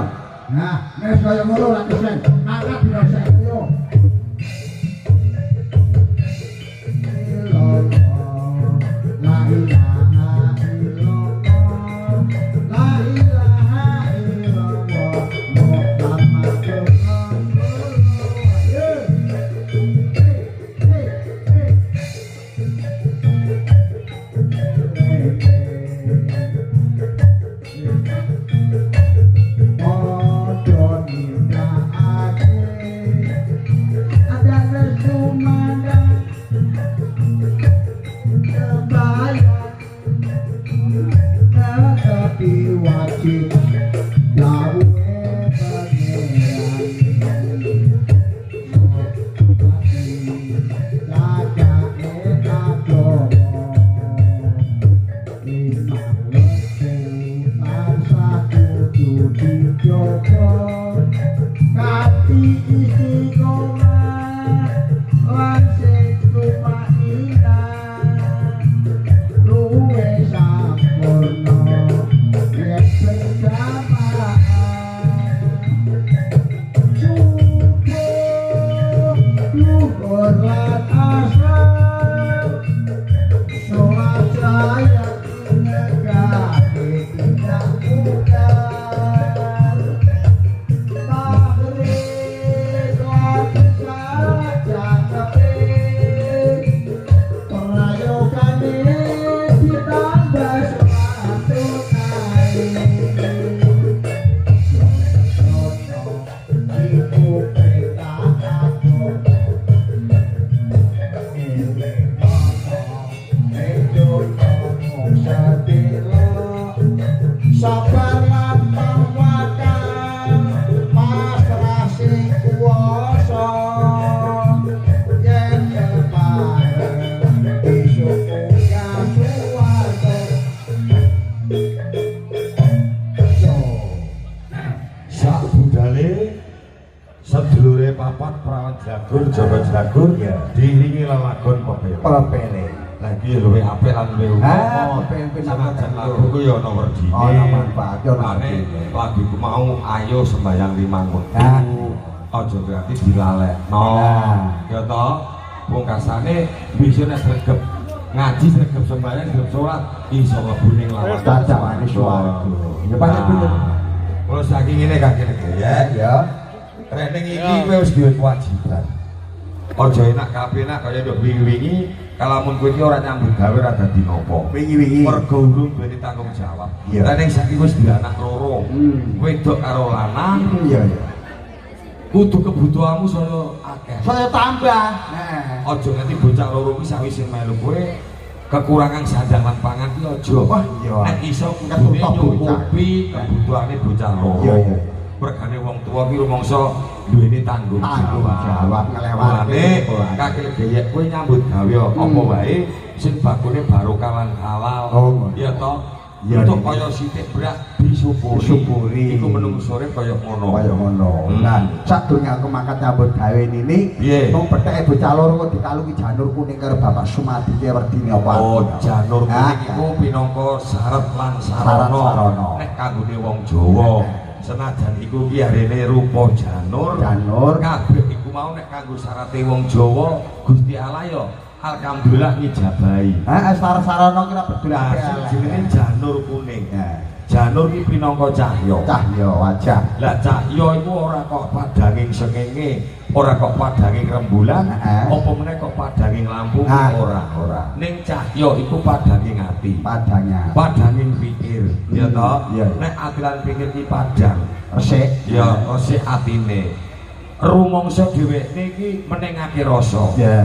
Nah, nek kaya ngono lak kesen. Angkat dirasa yo. La ilaha illallah. La ilaha illallah. Muhammadur wajib dawuhe Jagur, Jawa Jagur, ya. Diiringi lelagon Pepele. Lagi luwe apik lan luwe utama. Senajan lagu ku ya ana werdine. Ana manfaate ana artine. Laguku mau ayo sembayang limang wektu. Aja berarti dilalekno. Ya toh, pungkasane bisa nek sregep ngaji, sregep sembayang, sregep salat iso mlebu ning lawan tajamane swarga. Ya pancen bener. Kalau saking ngene kaki ya. Rene iki kowe wis duwe kewajiban. Aja enak kabeh nak kaya nduk wingi-wingi kalamun kowe iki ora nyambut gawe ora dadi napa. Wingi-wingi mergo urung duwe tanggung jawab. Lah ning saiki wis duwe anak loro. Wedok karo lanang. Iya. Kudu kebutuhanmu saya akeh. Saya tambah. Heeh. Aja nganti bocah loro kuwi sawise melu kowe kekurangan sandang lan pangan ki aja. Wah, iya. Nek iso kudu nyukupi kebutuhane bocah loro. Iya. Mergane wong tua ki rumangsa duweni tanggung jawab nglewati kakek geyek kowe nyambut gawe apa wae sing bakune barokah lan halal ya toh untuk kaya sithik brak disyukuri iku menungsore kaya ngono nah sak donya aku mangkat nyambut gawe nini wong peteke bocah loro kok dikalungi janur kuning karo Bapak Sumadi ki werdine apa janur kuning iku pinangka syarat lan sarana nek kanggone wong Jawa senajan iku ki arene rupa janur kabeh iku mau nek kanggo syarate wong Jawa Gusti Allah ya alhamdulillah ngijabahi. Heeh sarana kira peduli jenenge janur kuning. Janur ki pinangka cahya wajah. Lah cahya iku ora kok padanging srengenge, ora kok padanging rembulan, apa meneh kok padanging lampu ora. Ning cahya iku padanging ati, padanging pikir. Ya toh? Nek ati lan pikir ki padang, resik, ya resik atine. Rumangsa dhewekne iki menengake rasa. Ya.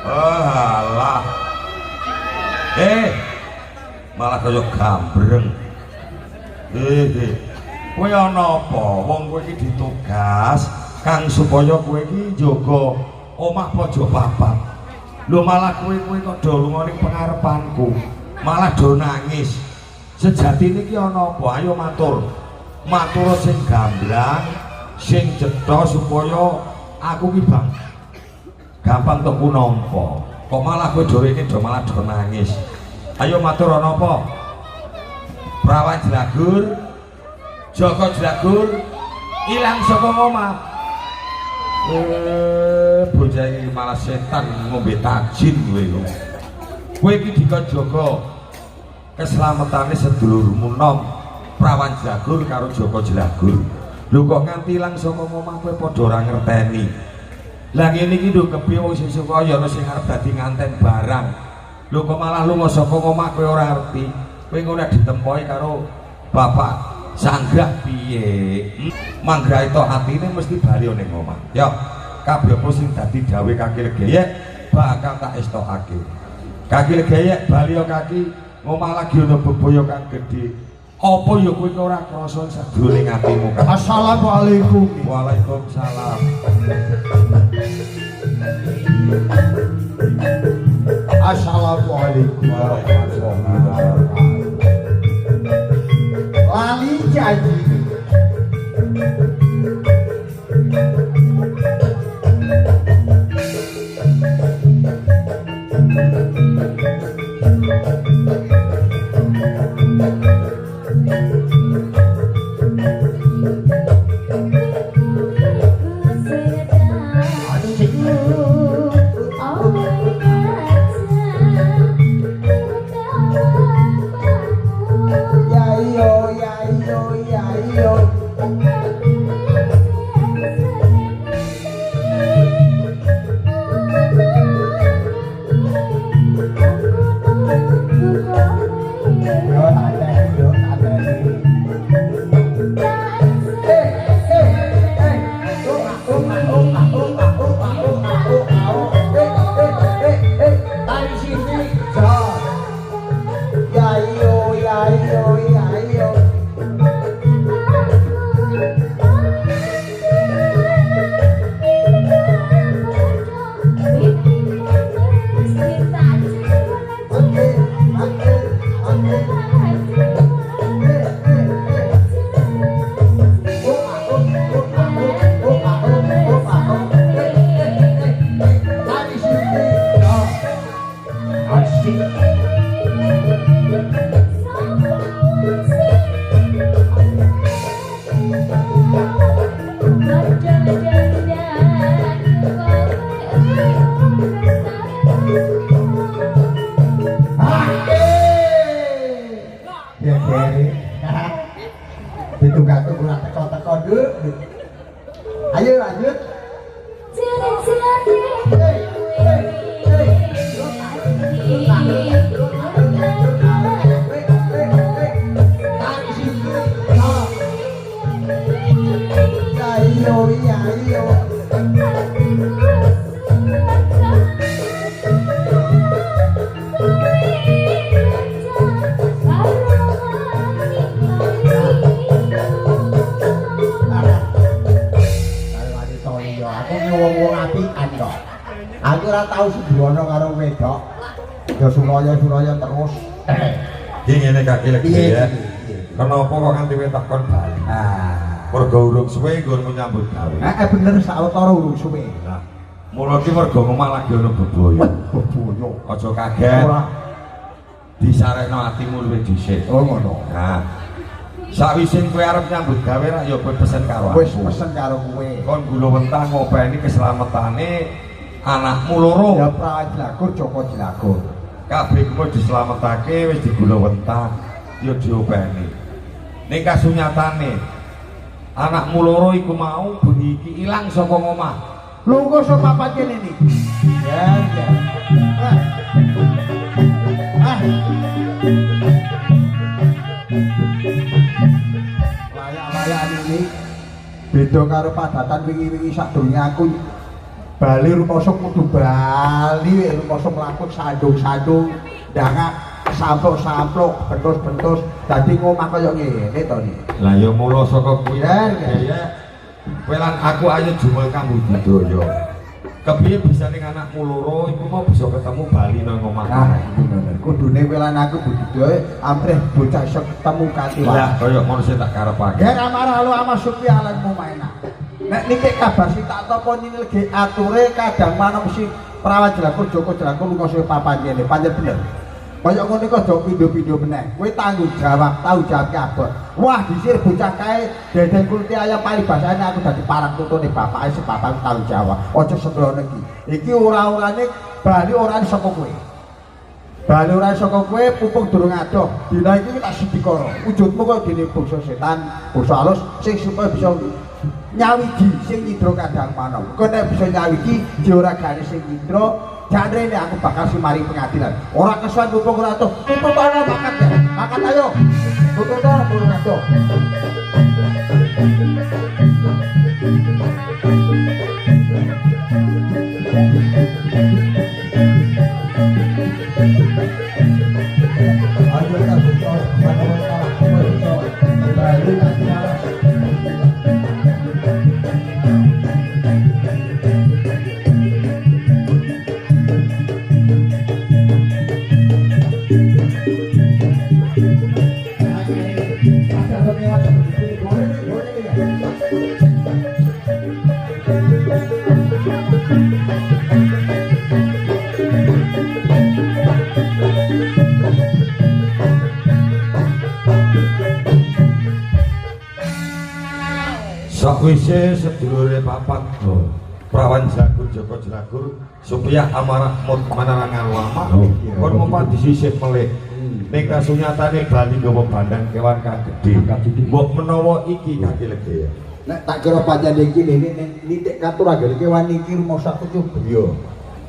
Alah. Malah kaya gambreng. Kowe ana apa? Wong kowe iki ditugas kang supaya kowe iki njaga omah pojok papat. Lho malah kowe kok do lunga ning pengarepanku. Malah do nangis. Sejatine iki ana apa? Ayo matur. Matur sing gamblang, sing cetha supaya aku ki bang gampang tuku nampa. Kok malah kowe do rene do malah do nangis. Ayo matur ana apa? Prawan Jlagur, Joko Jlagur ilang saka omah. Bocah iki malah setan ngombe tajin kowe lho. Kowe iki dikon jaga keselamatane sedulurmu nom Prawan Jagur karo Joko Jelagur. Lho kok nganti ilang saka omah kowe padha ora ngerteni. Lah ngene iki lho kepiye wong sesuk kaya ana sing arep dadi nganten barang. Lho kok malah lunga saka omah kowe ora ngerti. Kowe ora ditempohi karo bapak sanggah piye? Manggra itu atine mesti bali ning omah. Ya, kabeh apa sing dadi dawuh kaki legeyek bakal tak estokake. Kaki legeyek bali kaki ngomah lagi ana bebaya kang gedhe. Apa ya kowe ora krasa sadurunge atimu kan? Assalamualaikum. Waalaikumsalam. Assalamualaikum warahmatullahi wabarakatuh. Lali janji. Ayo lanjut. Aku ora tau sembrono karo wedok. Ya suraya terus. Iki ngene kaki lagi ya. Kenapa kok nganti wetok kon bali? Mergo urung suwe nggon menyambut gawe. Bener sawetara urung suwe. Nah, mula ki mergo omah lagi ana bebaya. Bebaya. Aja kaget. Ora disarekno atimu luwih dhisik. Oh ngono. Nah, sawise kowe arep nyambut gawe ra ya kowe pesen karo aku. Wis pesen karo kowe. Kon gula wentah ngopeni keselamatane anakmu loro. Ya Prawan Jelagur, Joko Jelagur. Kabeh kowe dislametake wis digula wentah ya diopeni. Ning kasunyatane anakmu loro iku mau bengi iki ilang saka omah. Lungguh saka papat kene iki. Ya. Layak-layak ini beda karo padatan wingi-wingi sadurunge aku bali rumoso kudu bali rumoso mlaku sandung-sandung ndangak sampluk-sampluk bentus-bentus dadi ngomah kaya ngene to iki. Lah ya mula saka kuwi ya. Kowe lan aku ayo jumul kang budidaya. Kepiye bisa ning anakmu loro iku mau bisa ketemu bali nang omah. Nah, bener. Kudune kowe lan aku budidaya amprih bocah iso ketemu kanthi wae. Lah kaya ngono sing tak karepake. Ya amarah lu ama supi alanmu mainah. Nek niki kabar sing tak topo nini legi ature kadang manung si Prawan Jelagur Joko Jelagur lunga suwe papan kene pancen bener. Kaya ngono iku aja pindho-pindho meneh. Kowe tanggung jawab kabeh. Wah, disir bocah kae deden kulti ayam paribasane aku dadi parang tutune bapake sebab tanggung jawab. Aja sembrono iki. Iki ora-orane bali ora saka kowe. Bali ora saka kowe pupuk durung adoh. Dina iki tak sidikara. Wujudmu kaya dene bangsa setan, bangsa alus sing supaya bisa nyawiji sing nyidra kadang manuk. Kok nek bisa nyawiji di ora gane sing nyidra jane aku bakal simari pengadilan. Ora kesuwen pupuk ora adoh. Pupuk ana bakat ya. Bakat ayo. Pupuk ora durung adoh. Sakwise sedulure papat prawan jagur Joko Jelagur supaya amarah mut manarangan lama kon mempat disisih melih ning kasunyatane bali nggawa bandang kewan kang gedhe mbok menawa iki kaki lege Nek tak kira pancen iki nitik katur agel kewan iki rumangsa kucubriya.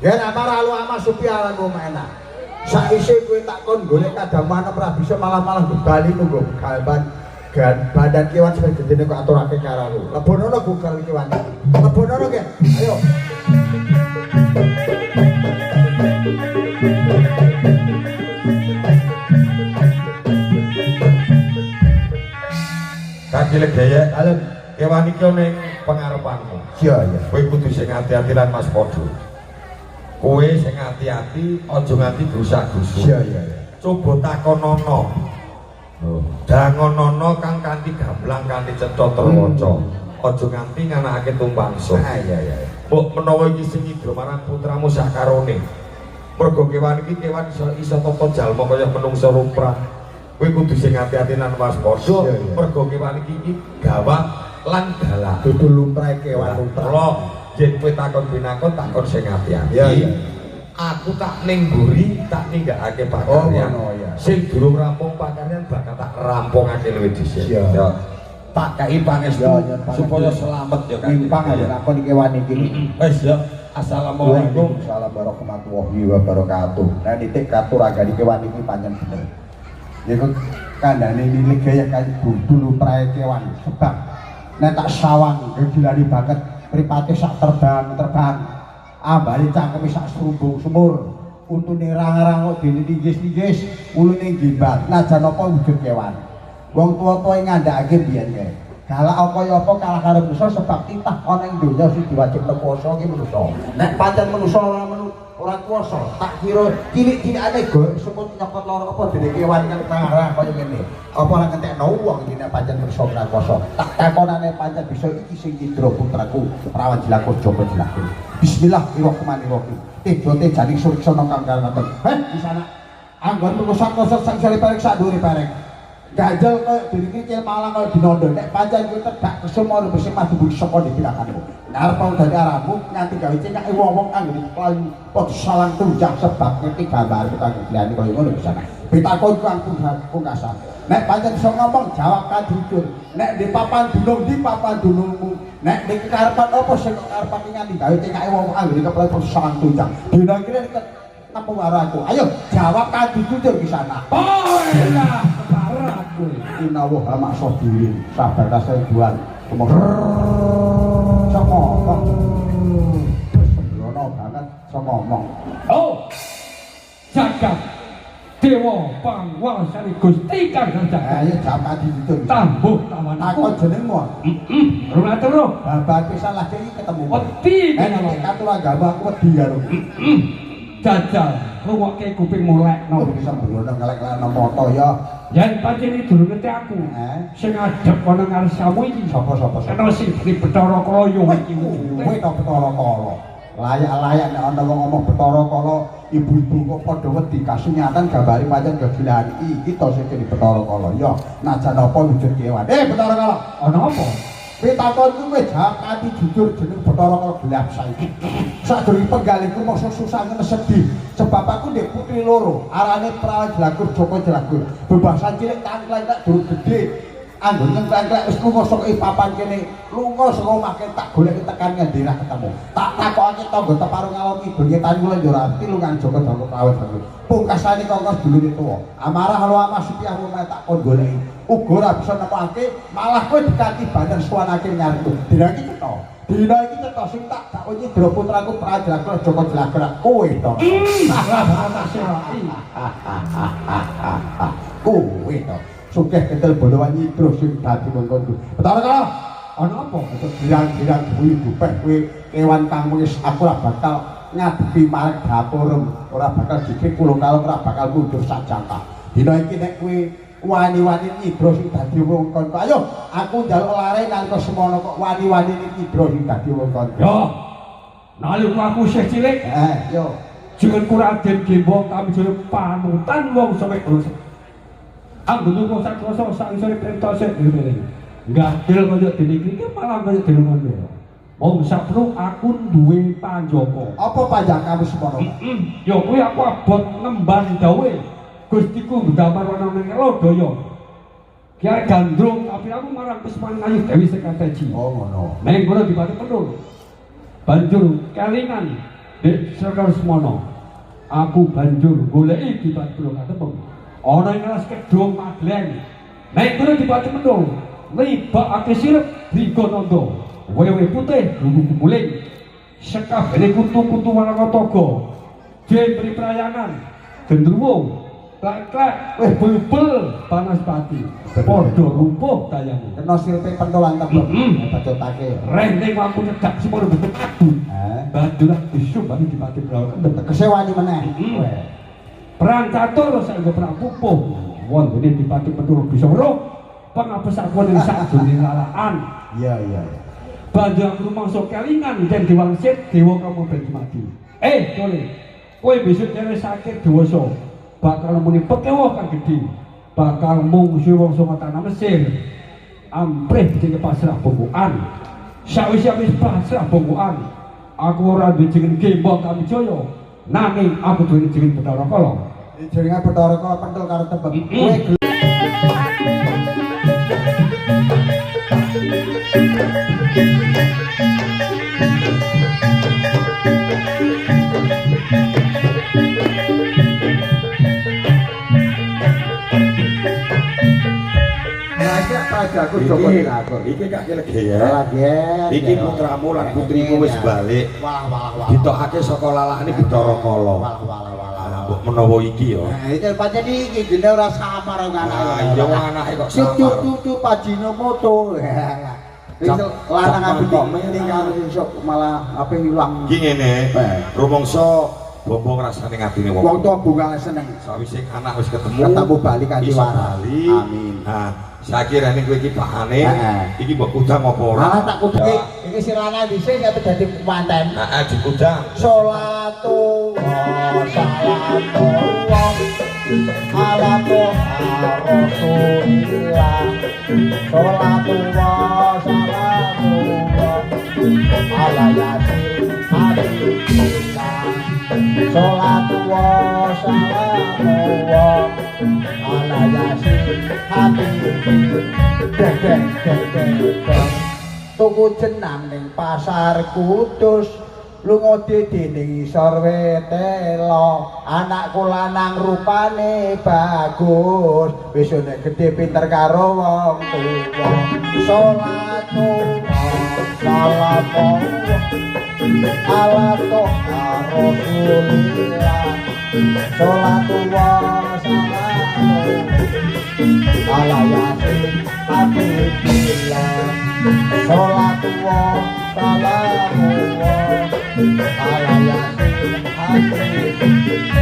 Yen amarah lu ama supaya lan enak. Sakwise kowe tak kon golek kadaman ora bisa malah bali nunggu galban badan kewan sing gedene kok aturake karo aku. Lebonono gugal kewan. Lebonono ki. Ayo. Kaki legaya kalem kewan iki ning pengarepanmu. Iya iya. Kowe kudu sing ati-ati lan Mas Podo. Kowe sing ati-ati aja nganti grusak-grusuk. Iya iya. Coba takonono. Dangonono kang kanthi gamblang kanthi cetha terwaca. Aja nganti nganakake tumpangsa. Iya iya. Mbok menawa iki sing idro marang putramu sakarone. Mergo kewan iki kewan iso tata jalma kaya menungsa lumrah. Kowe kudu sing ati-ati lan waspada. Mergo kewan iki gawak lan galak. Dudu lumrah kewan lumrah. Yen kowe takon binakon takon sing ati-ati. Iya. Aku tak ning mburi tak ninggakake pakaryan. Sing durung rampung pakaryan bakal tak rampungake luwih dhisik. Ya. Tak kai pangestu supaya selamat ya kan. Mimpang aja aku iki kewan iki. Wis ya. Assalamualaikum. Assalamualaikum warahmatullahi wabarakatuh. Nah nitik katur agani kewan iki pancen bener. Niku kandhane milik gaya kali dulu prae kewan sebab nek tak sawang gilani banget pripate sak terbang ambane cangkeme sak serumbung sumur untune rang-rang kok dene tinggis-tinggis ulune gimbat najan apa wujud kewan wong tuwa-tuwa ngandhakake biyen kae galak apa ya apa kalah karo manusa sebab titah ana ing donya sing diwajibno kuwasa iki manusa nek pancen manusa ora kuwasa tak kira cilik-cilikane go semut nyokot loro apa dene kewan kang rang kaya ngene apa ora ngentekno wong iki nek pancen manusa ora kuwasa tak takonane pancen bisa iki sing nyidra putraku Prawan Jelagur Joko Jelagur. Bismillahirrahmanirrahim. Tejote jani suriksa nang kang kalaten. Di sana anggon kosok-kosok sang sari parek sak dhuwure parek. Ganjel koyo diri kecil malang koyo dinondo nek pancen kowe tedak kesumur mesti maju saka dipirakanmu. Arep dadi aramu nganti gawe cekake wong-wong kang paling padha salang tunjang sebab ngerti gambar kang glani koyo ngono di sana. Pitakon kang pungkasan. Nek pancen iso ngomong jawab kan jujur. Nek di papan dunungmu. Nek di karepan apa sing karepan nganti gawe cekake wong anggere kepala salang tunjang. Dina kira apa waraku. Ayo jawab kan jujur di sana. Oh iya. Inawah amak sobirin sabar kasih bulan ngomong sembrono banget ngomong jagat dewa pangwasani Gusti kang jagat ayo jagat itu tambuh taman takon jenengmu ora terus babar pisan lagi ketemu wedi nek katur agama aku wedi karo jajal ruwake kuping molekno bisa sembrono ngelek-ngelekno moto ya yen pancen durung ngerti aku sing adep ana ngarsamu iki sapa ana sing di Bathara Kala iki kowe to Bathara Kala layak-layak nek ana wong ngomong Bathara Kala ibu-ibu kok padha wedi kasunyatan gambari pancen gegilan iki to sing di Bathara Kala ya najan apa wujud kewan Bathara Kala Ana apa? kowe takon kuwi jawab ati jujur jeneng Bathara Kala gelap saiki sadurunge penggalihku mokso susah sedih sebab aku ndek putri loro arane Prawan Jelagur Joko Jelagur bebasan cilik tangklek tak durung gedhe anggon nengklek wis lunga saka papan kene lunga saka omah tak golek tekan ngendi ra ketemu tak takokake tangga teparung alon ibu nyetan kula yo ora arti lungan Joko Joko Prawan Jelagur pungkasane kongkos dulure tuwa amarah lo ama Sitiah rumah tak kon goleki uga ora bisa nepake malah kowe dikati bandar suwanake nyarku dina iki cetha sing tak dakonyi Dra putraku Prawan Jelagur Joko Jelagur kowe to kowe to sugih ketel Balawangi terus sing dadi mengkonku Bathara Kala ana apa girang-girang ibu peh kowe kewan kang wis aku ora bakal ngadepi marang dapurem ora bakal dikit kula kalau ora bakal mundur sajangka dina iki nek kowe wani-wani Idra sing dadi wong kon ayo aku njaluk lare nalika semono kok wani-wani Idra sing dadi wong kon yo nalika aku isih cilik yo jeneng Raden Gembong kami jeneng panutan wong sampe anggun kok sak kroso sak isore pentos ngene gadel koyo dene iki malah koyo dene ngono wong sak perlu aku duwe panjaka apa panjaka wis semono yo kuwi aku abot ngemban dawe Gustiku ndamar ana ning Lodaya Kyai Gandrung tapi aku marang Pisman Ayu Dewi Sekateji oh ngono ning ngono dipati pendul banjur kelingan di Sekar Semono aku banjur goleki dipati pendul ketemu ana ing kelas kedung Magleng nek ngono dipati pendul libakake sirep Brigonondo wewe putih gugu muling sekabehane kutu-kutu warna toga jembri prayangan gendruwo klek-klek bul-bul panas pati padha lumpuh dayange kena sirepe pentolan tebak bacotake rendeng lampu cedak semono bentuk adu banjur disum bali dipati brawa kesewani meneh perang catur saenggo perang pupuh wondene dipati pentul bisa weruh pangapesakuan ing sajroning lalaan iya banjur rumangsa kelingan yen diwangsit dewa kamu ben mati Dole kowe besok jare sakit dewasa bakal muni pekewoh kang gedhe bakal mungsuh wong saka tanah Mesir amprih jenenge pasrah bongkoan sawise wis pasrah bongkoan aku ora duwe jeneng Gembong Kamijaya nanging aku duwe jeneng Bathara Kala jenenge Bathara Kala pentul karo tebak kowe Aku Joko Jelagur. Iki gak legek. Iki putramu lan putrimu wis balik. Ditokake saka lalakane Bathara Kala. Mbok menawa iki ya. Iki pancen iki dene ora samar karo anake. Ya anake kok samar. Cucu pajino moto. Wis lanang ambek meni karo esuk malah ape ilang. Iki ngene. Rumangsa bombong rasane ngatine wong. Wong tuwa bungal seneng. Sawise anak wis ketemu bali kanthi waras. Amin. Nah, sakirane kowe iki pahane iki mbok kudang apa ora? Malah tak kudang iki sirana dhisik nek dadi manten. Heeh, dikudang. Sholatu wa salamu ala Rasulillah. Sholatu wa salamu ala Yasin Habibillah. Sholatu wa salamu ala Yasin Habibillah. Tuku jenam ning pasar Kudus lunga dening isor wetelo anakku lanang rupane bagus wis nek gedhe pinter karo wong tuwa sholatu salamu ala Rasulillah sholatu wa salamu ala Yasin Habibillah sholatu wa salamu ala Yasin Habibillah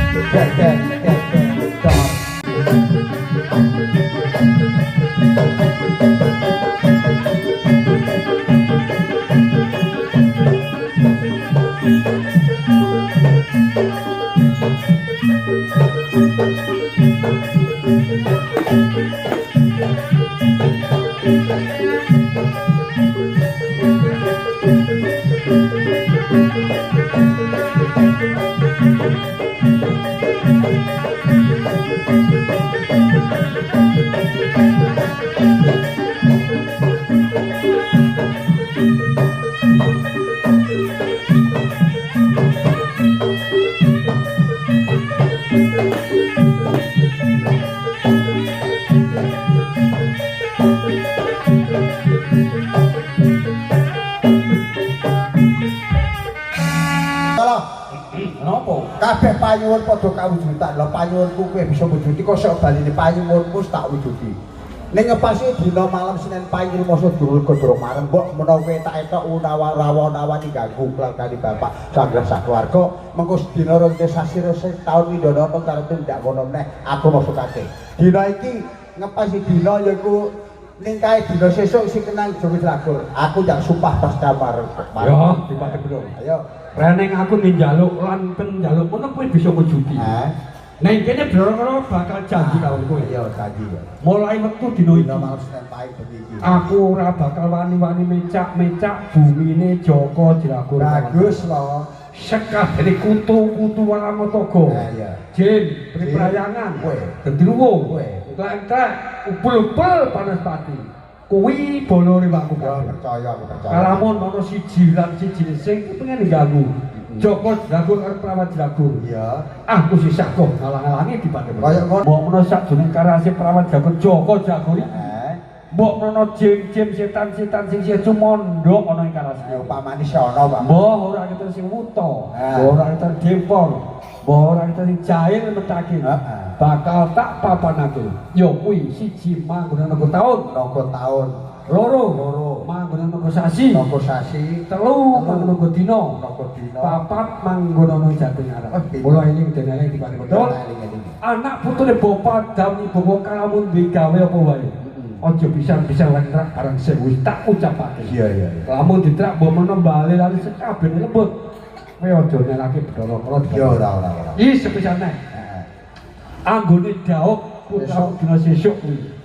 Kabeh panyuwun padha kawujudan. Lah panyuwunku kowe bisa wujudi kok sok baline panyuwunmu tak wujudi. Ning ngepasi dina malam Senin Pahing masa durung godhong marem mbok menawa kowe tak etok unawa-rawani ganggu keluargane bapak sanggrah sakeluarga mengko sedina rong sasi taun windono karo tindak ngono meneh aku maksudake. Dina iki ngepasi dina yaiku ning kae dina sesuk sing kenang Jowi Dragur. Aku jak sumpah pas damar. Yo, dipake bro. Ayo. Reneng aku njaluk lan penjaluk ngono kowe bisa wujudi. Neng kene bloro bakal janji karo kowe. Iya, janji. Mulai wektu dina iki malam Senin Pahing iki. Aku ora bakal wani-wani mecak-mecak bumine Joko Dragur. Bagus lho. Sekabeh kutu-kutu Walamotogo. Iya. Jin, priprayangan. Kowe. Genderuwo. Kowe. Klek-klek, ubul-ubul panas pati. Kuwi bolore wakku kabeh. Percaya aku percaya. Kalamun ono siji lan siji sing pengen diganggu. Joko Dragur karo Prawat Dragur. Iya. Aku sisah kok ngalang-alangi dipake. Kaya ngono. Mbok menawa sakjroning karase Prawat Dragur Joko Dragur. Mbok menawa jim-jim setan-setan sing sia mondok ana ing karase. Upamane sono, Pak. Mbok ora keter sing wuto, mbok ora keter dempor, mbok ora keter sing jahil metake. Bakal tak papanake. Ya kuwi siji manggon naga taun, loro manggon naga sasi, telu manggon naga dina, papat manggon ana Jatinegara. Mula eling denane dipane betul. Anak putune Bapak Dam Ibu kalamun digawe apa wae. Aja pisan-pisan lan trak barang sing wis tak ucapake. Iya. Lamun ditrak mbok menawa bali lan sekabeh lembut. Kowe aja nyelake Bathara Kala. Ya ora. Iki sepisan neh. Anggone dauk putra dina sesuk kuwi.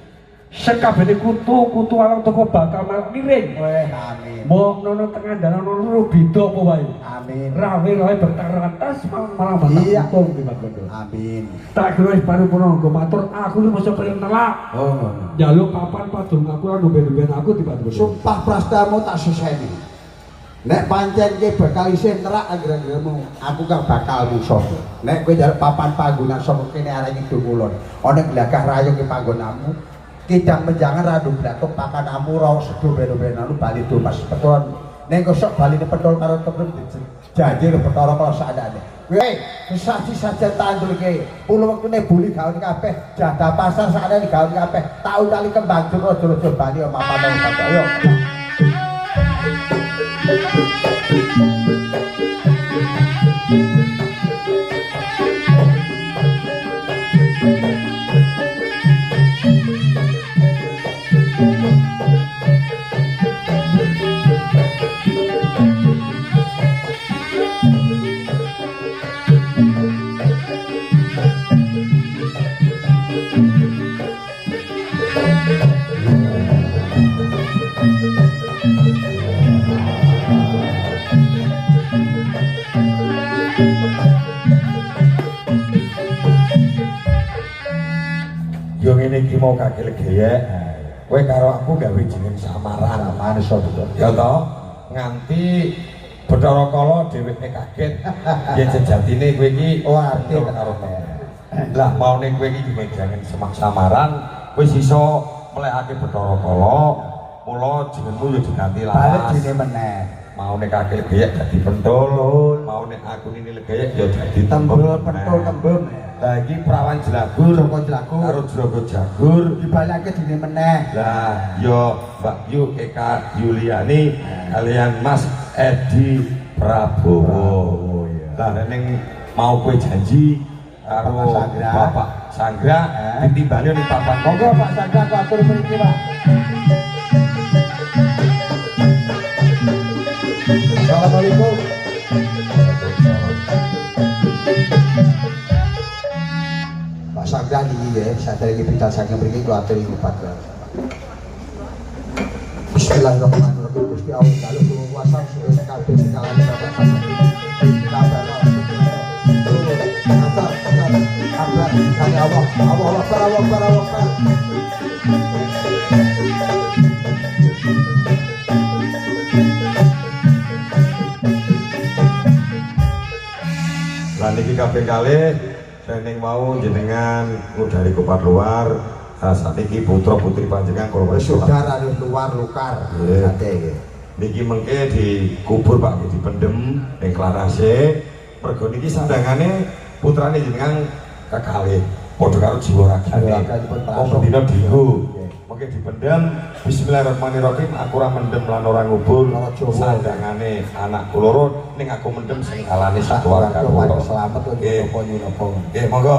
Sekabehane kutu alang toko bakal miring. Weh, amin. Mbok nono tengah dalan loro beda apa wae. Amin. Rawe bertaratas malah batang untung di Bagondo. Amin. Tak kira wis paripurna nggo matur aku iki mesti pengen nelak. Oh, ngono. Njaluk papan padung aku lan ben-ben aku di Bagondo. Sumpah prastamu tak seseni. Nek pancen ki bakal isih nerak angger-anggermu, aku kang bakal musuh. Nek kowe njaluk papan panggonan saka kene arek Kidul Kulon, ana glagah rayo ki panggonanmu, kidang menjangan radu blatok pakanamu ra sedo ben-benalu bali Mas Peton. Nek kok sok baline Petol karo temen janji lho Bathara Kala sakjane. Kowe saja tandulke, pulo wektune buli gawe kabeh, jadah pasar sakjane gawe kabeh. Tak utali kembang aja bali mapan ayo. Yo ngene iki mau kakek geyek. Kowe karo aku gawe jeneng samaran. Manis betul. Ya toh, nganti Bathara Kala dheweke kaget. Yen sejatine kowe iki arti karo lah maune kowe iki gawe jeneng semak samaran, wis iso melehake Bathara Kala. Mula jenengmu yo diganti lawas. Balik dene meneh. Maune kakek geyek dadi pentol, maune aku nini legeyek yo dadi Tembel pentol tembem. Lah iki prawan jelagur, karo Jrogo Jagur dibalake dene meneh. Lah yo Mbak Yu Eka Yuliani kalian Mas Edi Prabowo. Lah ning mau kowe janji karo Bapak Sanggra ditimbali ning papan. Monggo Pak Sanggra atur mriki, Pak. Assalamualaikum. Sakdan iki ya, sadaya iki bidal saking mriki kula aturi ngupat. Bismillahirrahmanirrahim. Gusti Allah dalu kuwasa suwe kabeh sekalian bapak sasak. Kabar Lan iki kabeh kalih training mau jenengan ngudari kupat luar. Saat ini putra putri panjenengan korban saudara luar lukar. Ate niki mengke dikubur Pak dipendem ning Klarase. Mergo niki sandangane putrane jenengan kekalih padha karo jiwa ragane. Wong dina dinggo. Mengke dipendem bismillahirrahmanirrahim aku ora mendem lan ora ngubur sandangane anak loro ning aku mendem sing kalane sakeluarga kula. Selamat nggih napa. Nggih monggo.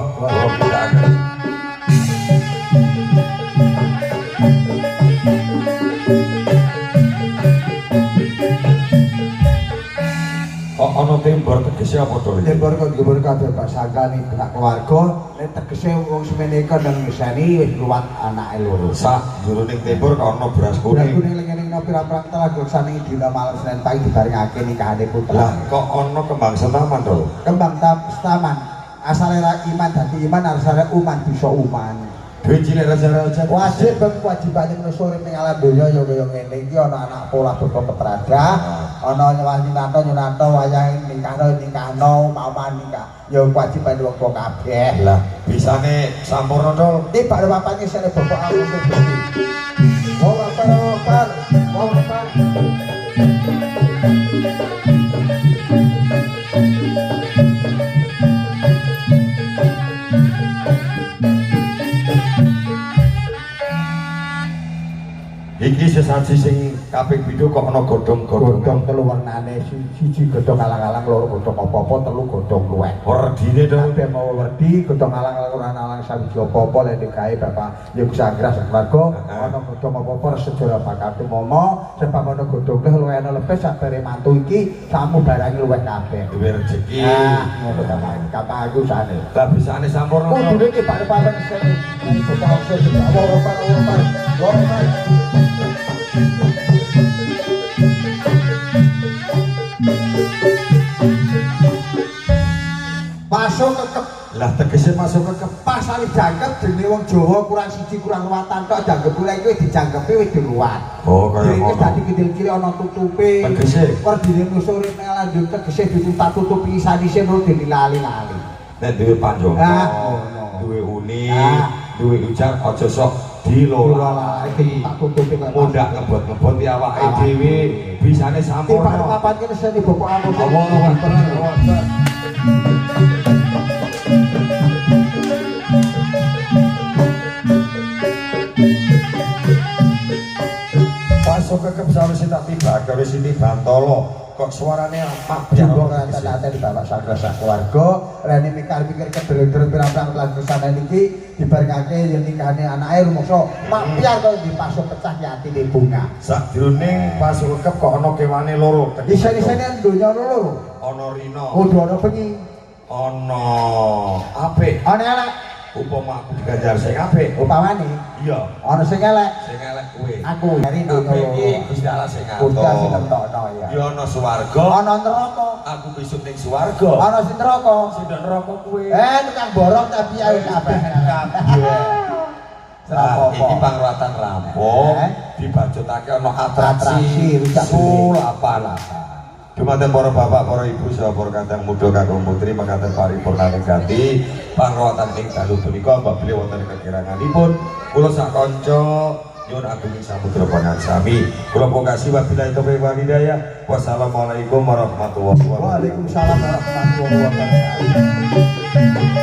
Ana tembor tegese apa to? Tembor kok gubur kabeh Pak Sangkani benak keluarga, nek tegese wong semeneka nang ngeseni wis luwat anake loro. Sak jroning tembor kok ana beras Beras kuning. kuning lengen ing pirang-pirang telaga sani dina malam Senin pagi dibaringake nikahane putra. Lah kok ana kembang setaman to? Kembang taman asale ra iman dadi iman asale uman bisa uman. Duit cilik raja-raja Wajib kewajibane manusa urip ning alam donya ya kaya ngene iki ana anak pola beko petraga, ana nyuwanto wayahe nikahno paman nikah. Ya kewajibane wong tuwa kabeh. lah bisane sampurna to. Tiba bapaknya sene bapak aku Gusti. Wong apa? Iki sesaji sing kaping 7 kok ana godhong-godhong. Godhong telu warnane siji godhong alang-alang, loro godhong apa-apa, telu godhong luweh. Werdine to. Kabeh mau werdi godhong alang-alang ora alang sawiji apa-apa lek digawe Bapak ya Gusti Anggrah sakeluarga ana godhong apa-apa sedaya bakate momo sebab ana godhong luweh ana lebih sabare mantu iki samu barangi luweh kabeh. Duwe rejeki. Ngono kata aku sane. Lah bisane sampurna to. Kudune iki bareng-bareng sene. Bapak aku Bapak. Masuk kekep Lah tegese masuk ke pasal jangkep dene wong Jawa kurang siji kurang ruwatan tok janggep mulai kuwi dijangkepi wis diruwat. Oh kaya Iki ngono. dadi kidil-kidil ana tutupe. Tegese Werdine nusure nek lanjut tegese ditutup-tutupi sanise nur dilali-lali. nek duwe panjang. Ngono. Duwe uni, duwe ujar aja sok dilola. Tak tutupi kok Mundak ngebot-ngebot ya awake dhewe bisane Tiba sampurna. papan kene seni bapak aku. Allahu Akbar. Pasok kekep sawise tak tiba karo sini Bantolo. Kok suarane apa Jambok rata-rata di bapak sakra keluarga rene mikir-mikir kebener-bener pirang-pirang lan kesana niki dibarengake yen nikahane anake rumangsa mampir kok dipasuk pecah ki atine bunga. Sakjroning pasok kekep kok ana kewane loro. Isene donya loro. Ana rina. Kudu ana bengi. Ana apik. Ana elek. Upama aku diganjar sing apik. Upamane Iya, ana sing elek. sing elek kuwe. Aku dari donya Apik iki loro. Gusti Allah sing Kudu sing ngatur. entokno ya. Ya ana swarga, Ana neraka. aku besok ning swarga. Ana sing neraka. Sing nang neraka kuwe. Tukang borong tapi ayo kabeh. Nah, iki pangruatan rampung dibajutake ana atraksi rujak sulapan. Dumateng para bapak, para ibu, saha para kadang muda kakung putri mekaten paripurna ganti pangruatan ing dalu punika mbabli wonten kekiranganipun kula sak kanca nyuwun ageng samudra pangarsami. Kula pungkasi wabillahi taufiq wal hidayah. Wassalamualaikum warahmatullahi wabarakatuh. Waalaikumsalam warahmatullahi wabarakatuh.